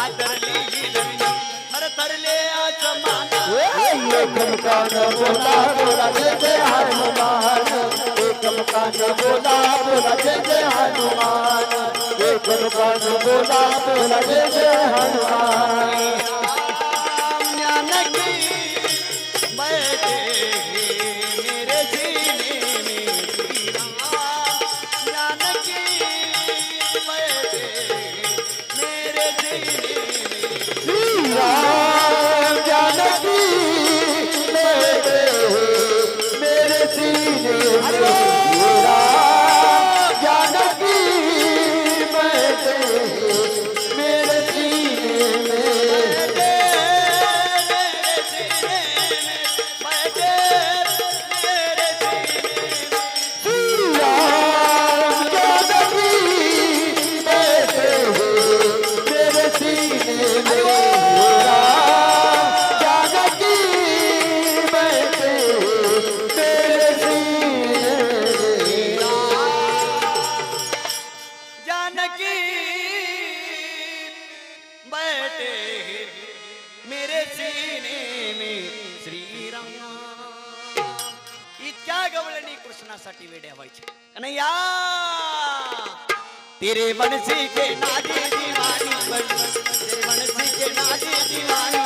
आदरली ही धरणी थरथरले आसमान एक मुखान बोला बोला जय जय हनुमान एक मुखान बोला बोला जय जय हनुमान एक मुखान बोला बोला जय जय हनुमान ज्ञान की बैठे मेरे सीने में श्री राम ज्ञान की बैठे मेरे सीने में श्री राम जानकी मेरे सीने में मेरा जानकी मेरे सीने में मेरे सीने में बैठे मेरे सीने में श्री राम जानकी बैठे मेरे सीने में मेरा जानकी बैठे मेरे सीने में जानकी बैठे मेरे सीने में श्री राम इतक्या गवळणी कृष्णासाठी वेड्या व्हायच्या कन्हैया तेरे बनसी के नाचे दीवानी तेरे बनसी के नाचे दीवानी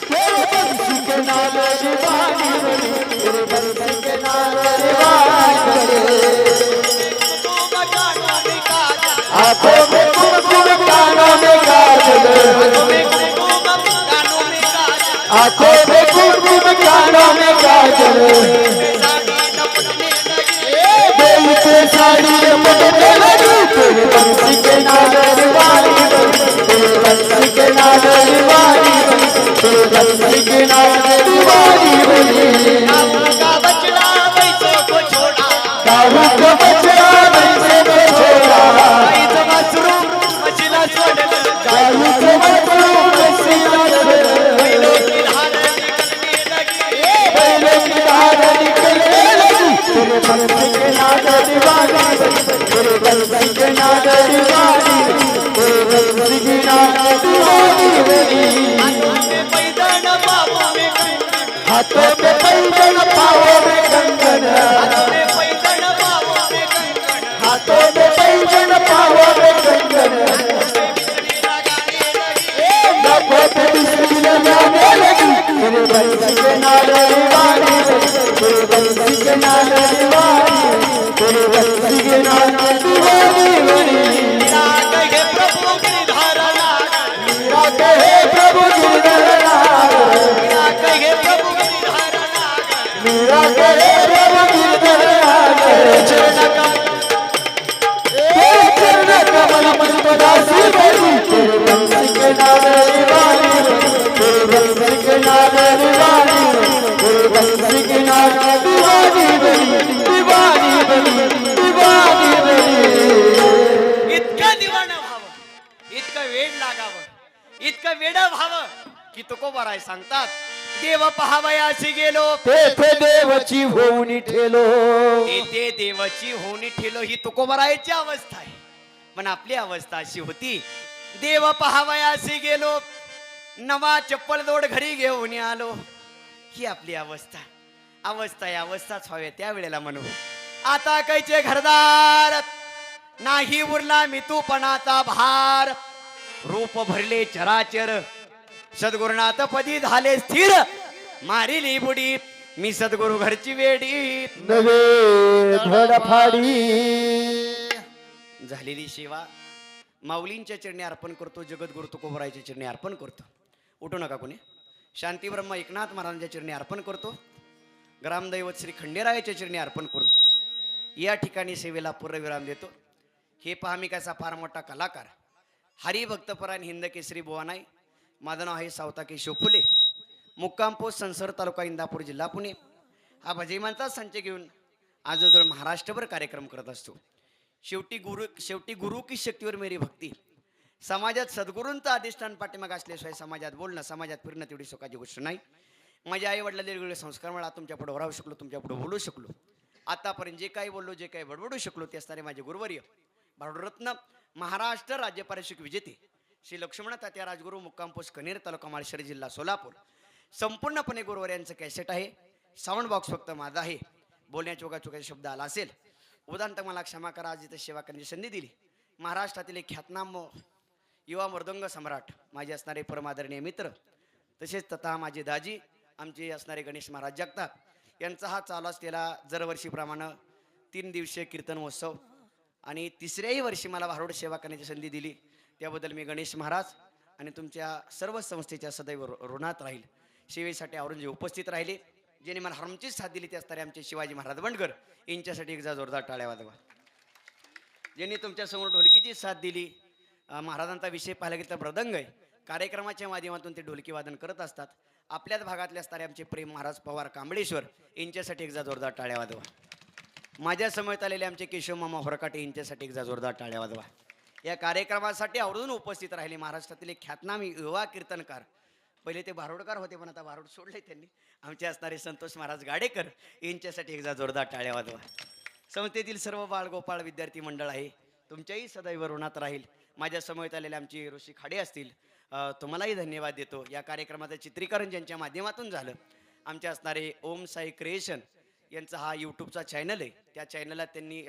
तेरे बंसी के नाले दीवानी बनी तेरे बंसी के नाले दीवानी हाथों में कुमकुम कानों में काजल हाथों में कुमकुम कानों में काजल आंखों में कुमकुम कानों में काजल साड़ी लपटने लगी बेल पे साड़ी लपटने लगी तेरे बंसी के नागर वाली तेरे बंसी के नागर वाली तेरे बंसी के नागर वाली काबू का बचड़ा वैसो को छोड़ा काबू का बचड़ा वैसे को छोड़ा आई तो मशरूम मछला छोड़ काबू के मशरूम मछला बैलों की धार निकलने लगी बैलों की धार निकलने लगी तेरे बंसी के नागर वाली तेरे बंसी के नागर वाली तेरे बंसी के नागर वाली हाथों में पैदल पाँवों में कंगन हाथों में पैदल पावों में कंगन हाथों में पैदल पाँवों में कंगन हाथों में पैदल पावों में कंगन बिजली लगाने लगी नखों पे बिजली लगाने लगी तेरे बंसी के नागर वाली तेरे बंसी के नागर वाली तेरे बंसी के नागर वाली मीरा कहे प्रभु गिरधर नागर मीरा कहे प्रभु गिरधर नागर मीरा कहे प्रभु गिरधर नागर मीरा कहे प्रभु गिरधर नागर चरण कमल तेरे चरण कमल मुझ को दासी बनी तेरे बंसी के नागर वाली तेरे बंसी के नागर वाली तेरे बंसी के नागर दीवानी बनी दीवानी बनी दीवानी बनी इतकं दिवाणं व्हावं इतकं वेड लागावं इतकं वेड व्हावं की तुकोबार आहे सांगतात देव पहावयासी गेलो तेथे देवची होऊन ठेलो तेथे देवाची होणी ठेलो ही तुकोबारायची अवस्था आहे पण आपली अवस्था अशी होती देव पहावयासी गेलो नवा चप्पल दोड घरी घेऊन आलो ही आपली अवस्था अवस्था या अवस्थाच व्हाव्या त्या वेळेला म्हणू आता कैचे घरदार नाही उरला मितूपणाचा भार रूप भरले चराचर सद्गुरुनाथ पदी झाले स्थिर मारिली बुडी मी सद्गुरु घरची वेडी नवे धडफाडी झालेली सेवा माऊलींच्या चरणी अर्पण करतो जगद्गुरु तुकोबरायच्या चरणी अर्पण करतो उठू नका कोणी शांती ब्रह्म एकनाथ महाराजांच्या चरणी अर्पण करतो ग्रामदैवत श्री खंडेरायाच्या चरणी अर्पण करून या ठिकाणी सेवेला पूर्णविराम देतो हे पहा मी कसा फार मोठा कलाकार हरिभक्तपरायण हिंद केसरी बुवा नाही माझं नाव आहे सावता केशव फुले मुक्काम पोस्ट संसर तालुका इंदापूर जिल्हा पुणे हा भजयमांचा संच घेऊन आजवळ महाराष्ट्रभर कार्यक्रम करत असतो शेवटी गुरु की शक्तीवर मेरी भक्ती समाजात सद्गुरूंचा अधिष्ठान पाठीमाग असल्याशिवाय समाजात बोलणं समाजात फिरणं तेवढी सुखाची गोष्ट नाही माझ्या आई वडिलांनी वेगवेगळे संस्कार मला तुमच्या पुढे राहू शकलो तुमच्या पुढे बोलू शकलो आतापर्यंत जे काही बोललो जे काही बडबडू शकलो ते असणारे माझे गुरुवर्य भारतरत्न महाराष्ट्र राज्य पारितोषिक विजेते श्री लक्ष्मण तात्या राजगुरू मुक्काम पोस्ट कनेर तालुका माळशिरस जिल्हा सोलापूर संपूर्णपणे गुरुवर्यांचं कॅसेट आहे साऊंड बॉक्स फक्त माझा आहे बोलण्याच्या चोकाचोकाचे शब्द आला असेल उदांत मला क्षमा करा आज इथं सेवा करण्याची संधी दिली महाराष्ट्रातील एक ख्यातनाम युवा मृदंग सम्राट माझे असणारे परमादरणीय मित्र तसेच तथा माझे दाजी आमचे असणारे गणेश महाराज जगताप यांचा हा चालू असलेला दरवर्षीप्रमाणे 3 दिवसीय कीर्तन महोत्सव आणि तिसऱ्याही वर्षी मला भारूड सेवा करण्याची संधी दिली त्याबद्दल मी गणेश महाराज आणि तुमच्या सर्व संस्थेच्या सदैव ऋणात राहील सेवेसाठी औरंजे उपस्थित राहिले ज्यांनी मला हरमचीच साथ दिली ते असणारे आमचे शिवाजी महाराज बंडगर यांच्यासाठी एकदा जोरदार टाळ्या वाजवा ज्यांनी तुमच्यासमोर ढोलकीची साथ दिली महाराजांचा विषय पाहायला गेला तर मृदंग आहे कार्यक्रमाच्या माध्यमातून ते ढोलकी वादन करत असतात आपल्याच भागातले असणारे आमचे प्रेम महाराज पवार कांबळेश्वर यांच्यासाठी एकदा जोरदार टाळ्या वाजवा माझ्या समोर आलेले आमचे केशव मामा होरकाटे यांच्यासाठी एकदा जोरदार टाळ्या वाजवा या कार्यक्रमासाठी आवर्जून उपस्थित राहिले महाराष्ट्रातील एक ख्यातनामी युवा कीर्तनकार पहिले ते भारोडकर होते पण आता भारोड सोडले त्यांनी आमचे असणारे संतोष महाराज गाडेकर यांच्यासाठी एकदा जोरदार टाळ्या वाजवा संस्थेतील सर्व बाळगोपाळ विद्यार्थी मंडळ आहे तुमच्याही सदैव ऋणात राहील माझ्या समोर आलेले आमचे ऋषी खाडे असतील तुम्हालाही धन्यवाद देतो या कार्यक्रमाचं चित्रीकरण ज्यांच्या माध्यमातून झालं आमचे असणारे ओम साई क्रिएशन यांचा हा यूट्यूबचा चॅनल आहे त्या चॅनलला त्यांनी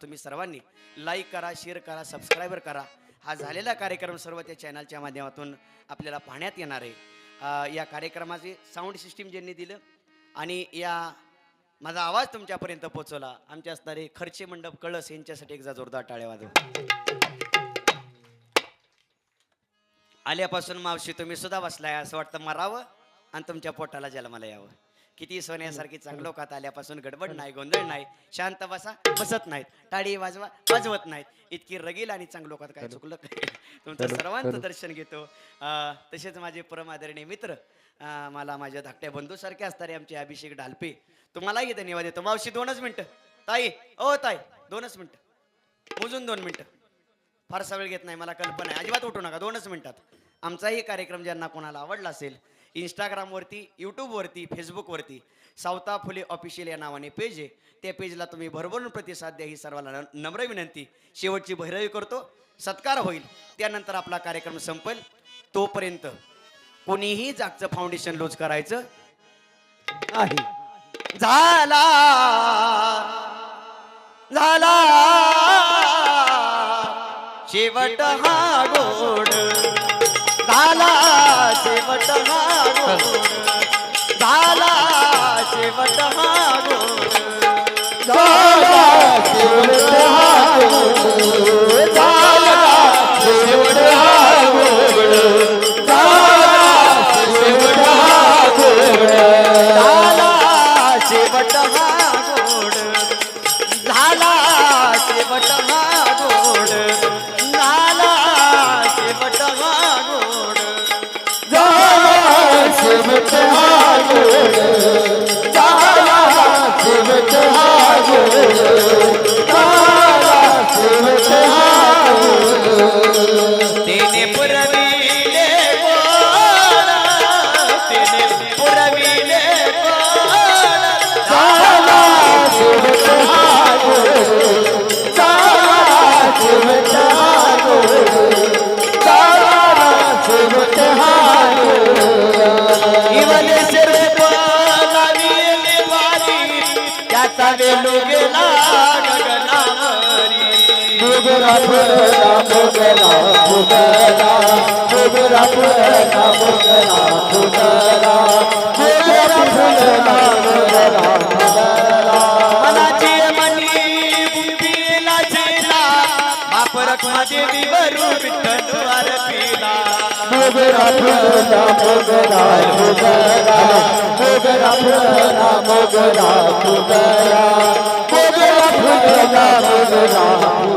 तुम्ही सर्वांनी लाईक करा शेअर करा सबस्क्राईबर करा हा झालेला कार्यक्रम सर्व त्या चॅनलच्या माध्यमातून आपल्याला पाहण्यात येणार आहे या कार्यक्रमाचे साऊंड सिस्टीम ज्यांनी दिलं आणि या माझा आवाज तुमच्यापर्यंत पोहोचवला आमचे असणारे खर्चे मंडप कळस यांच्यासाठी एकदा जोरदार टाळ्या वाजवा आल्यापासून मावशी तुम्ही सुद्धा बसलाय असं वाटतं मरावं आणि तुमच्या पोटाला जन्माला यावं. किती सोन्यासारखी चांगलोकात आल्यापासून गडबड नाही, गोंधळ नाही, शांत बसा बसत नाहीत, टाळी वाजवा वाजवत नाहीत. इतकी रगील आणि चांगलोकात काय चुकलं काय? तुमचं सर्वांचं दर्शन घेतो. तसेच माझे परम आदरणीय मित्र, मला माझ्या धाकट्या बंधूसारखे असणारे आमचे अभिषेक ढालपे, तुम्हालाही धन्यवाद देतो. मावशी 2च मिनिटं. ताई ओ ताई 2च मिनिटं, मोजून 2 मिनिटं, फारसा वेळ घेत नाही, मला कल्पना आहे. अजिबात उठू नका, 2च मिनिटात. आमचाही कार्यक्रम ज्यांना कोणाला आवडला असेल, इंस्टाग्रामवरती, यूट्यूबवरती, फेसबुकवरती सावता फुले ऑफिशियल या नावाने पेज आहे. त्या पेजला तुम्ही भरभरून प्रतिसाद द्या, ही सर्वांना नम्र विनंती. शेवटची भैरवी करतो, सत्कार होईल, त्यानंतर आपला कार्यक्रम संपेल. तोपर्यंत कोणीही जागचं फाउंडेशन लूज करायचं आहे. झाला झाला शेवट हा गोड, झाला शेवट हा गोड, झाला शेवट हा गोड, झाला शेवट हा गोड, झाला शेवट हा गोड, झाला शेवट हा गोड, झाला शेवट हा गोड, झाला शेवट हा गोड, झाला शेवट हा गोड, झाला शेवट हा गोड, झाला शेवट हा गोड, झाला शेवट हा गोड. तेने पुरविले गोड, तेने पुरविले गोड, झाला शेवट हा गोड, झाला शेवट हा गोड, झाला शेवट हा गोड. इवले सर्प लाविले वारी, त्याचा वेलू गेला गगनावरी. मोगरा फुलला मोगरा फुलला, मोगरा फुलला मोगरा फुलला, मोगरा फुलला मोगरा फुलला. मनाची मनी बुद्धीला झेला, बाप रखमा देवी वरू विठ्ठल आरतीला. मोगरा फुलला मोगरा फुलला, मोगरा फुलला मोगरा फुलला, मोगरा फुलला मोगरा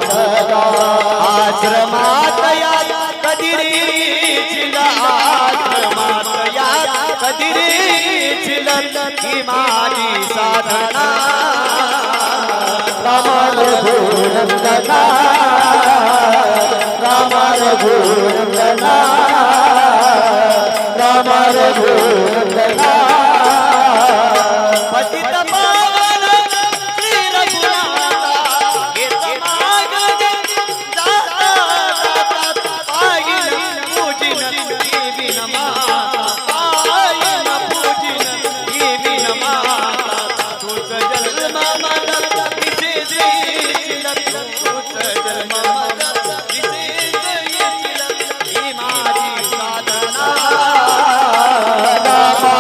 फुलला. आश्रमात या कदिरीचिल, आश्रमात या कदिरीचिल, ही माझी साधना. रामार भूरंगना, रामार भूरंगना, रामार भूरंगना. पतित पावन श्री रघुनाथा, घेत मागणे जाता जाता, पाहिल पूजिन देवी नमाता, पाहिल पूजिन देवी नमाता. तूच जन्म मला विशेष येशील, तूच जन्म मला विशेष येशील, ही माझी साधना. रामा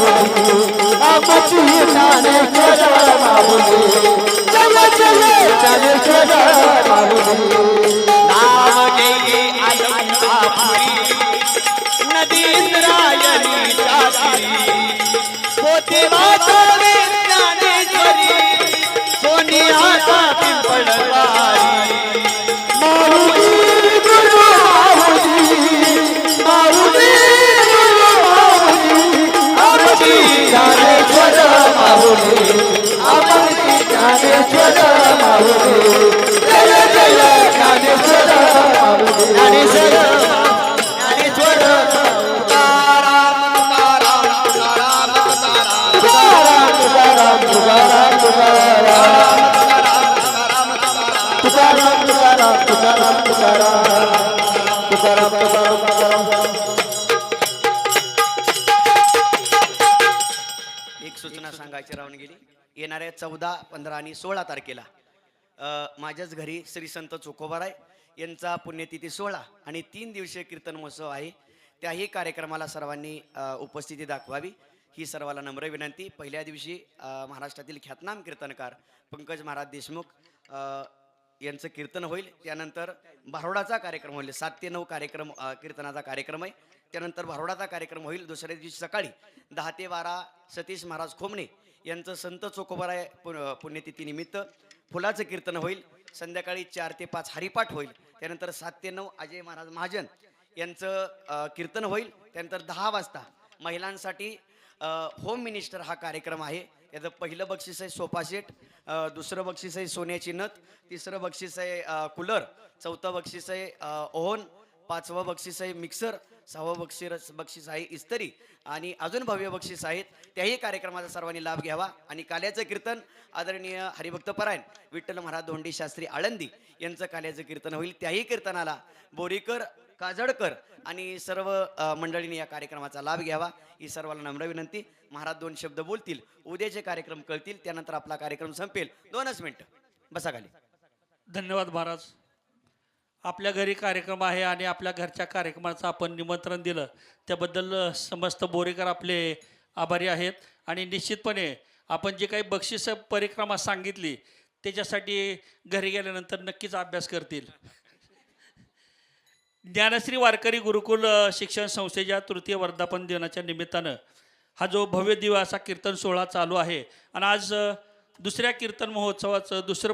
माऊली आमची ज्ञानेश्वर माऊली जय जय ज्ञानेश्वर माऊली नाव घेई अलंकापुरी नदी इंद्रायणी चाची पोते वाचावे ज्ञानेश्वरी सोनियाचा पिंपळवारी माऊली गुरु माऊली आमची ज्ञानेश्वर माऊली आमची ज्ञानेश्वर माऊली जय जय ज्ञानेश्वर माऊली ज्ञानेश्वर ज्ञानेश्वर तुकाराम तुकाराम तुकाराम तुकाराम तुकाराम तुकाराम तुकाराम तुकाराम तुकाराम तुकाराम तुकाराम तुकाराम एक सूचना सांगायची राहून गेली. येणाऱ्या 14, 15 आणि 16 तारखेला माझ्याच घरी श्री संत चोखोबाराय यांचा पुण्यतिथी 16 आणि 3 दिवसीय कीर्तन महोत्सव आहे. त्याही कार्यक्रमाला सर्वांनी उपस्थिती दाखवावी ही सर्वाला नम्र विनंती. पहिल्या दिवशी महाराष्ट्रातील ख्यातनाम कीर्तनकार पंकज महाराज देशमुख यांचं कीर्तन होईल. त्यानंतर भारुडाचा कार्यक्रम होईल. 7 ते 9 कार्यक्रम कीर्तनाचा कार्यक्रम आहे. त्यानंतर भारुडाचा कार्यक्रम होईल. दुसऱ्या दिवशी सकाळी 10 ते 12 सतीश महाराज खोमणे यांचं संत चोखोबाराय पुण्यतिथीनिमित्त फुलाचं कीर्तन होईल. संध्याकाळी 4 ते 5 हरिपाठ होईल. त्यानंतर 7 ते 9 अजय महाराज महाजन यांचं कीर्तन होईल. त्यानंतर 10 वाजता महिलांसाठी होम मिनिस्टर हा कार्यक्रम आहे. याचं पहिलं बक्षीस आहे सोफा सेट, दुसरं बक्षीस आहे सोन्याची नथ, तिसरं बक्षीस आहे कूलर, चौथं बक्षीस आहे ओव्हन, 5वं बक्षीस आहे मिक्सर, 6वं बक्षीस आहे इस्त्री आणि अजून भव्य बक्षीस आहेत. त्याही कार्यक्रमाचा सर्वांनी लाभ घ्यावा. आणि काल्याचं कीर्तन आदरणीय हरिभक्त परायण विठ्ठल महाराज धोंडी शास्त्री आळंदी यांचं काल्याचं कीर्तन होईल. त्याही कीर्तनाला बोरीकर, काजळकर आणि सर्व मंडळींनी या कार्यक्रमाचा लाभ घ्यावा ही सर्वांना नम्र विनंती. महाराज 2 शब्द बोलतील, उद्याचे कार्यक्रम कळतील, त्यानंतर आपला कार्यक्रम संपेल. 2च मिनिटं बसा खाली. धन्यवाद महाराज. आपल्या घरी कार्यक्रम आहे आणि आपल्या घरच्या कार्यक्रमाचं आपण निमंत्रण दिलं त्याबद्दल समस्त बोरेकर आपले आभारी आहेत. आणि निश्चितपणे आपण जे काही बक्षीस परिक्रमा सांगितली त्याच्यासाठी घरी गेल्यानंतर नक्कीच अभ्यास करतील. ज्ञानश्री वारकरी गुरुकुल शिक्षण संस्थेच्या तृतीय वर्धापन दिनाच्या निमित्तानं हा जो भव्य दिवस असा कीर्तन सोहळा चालू आहे आणि आज दुसऱ्या कीर्तन महोत्सवाचं दुसरं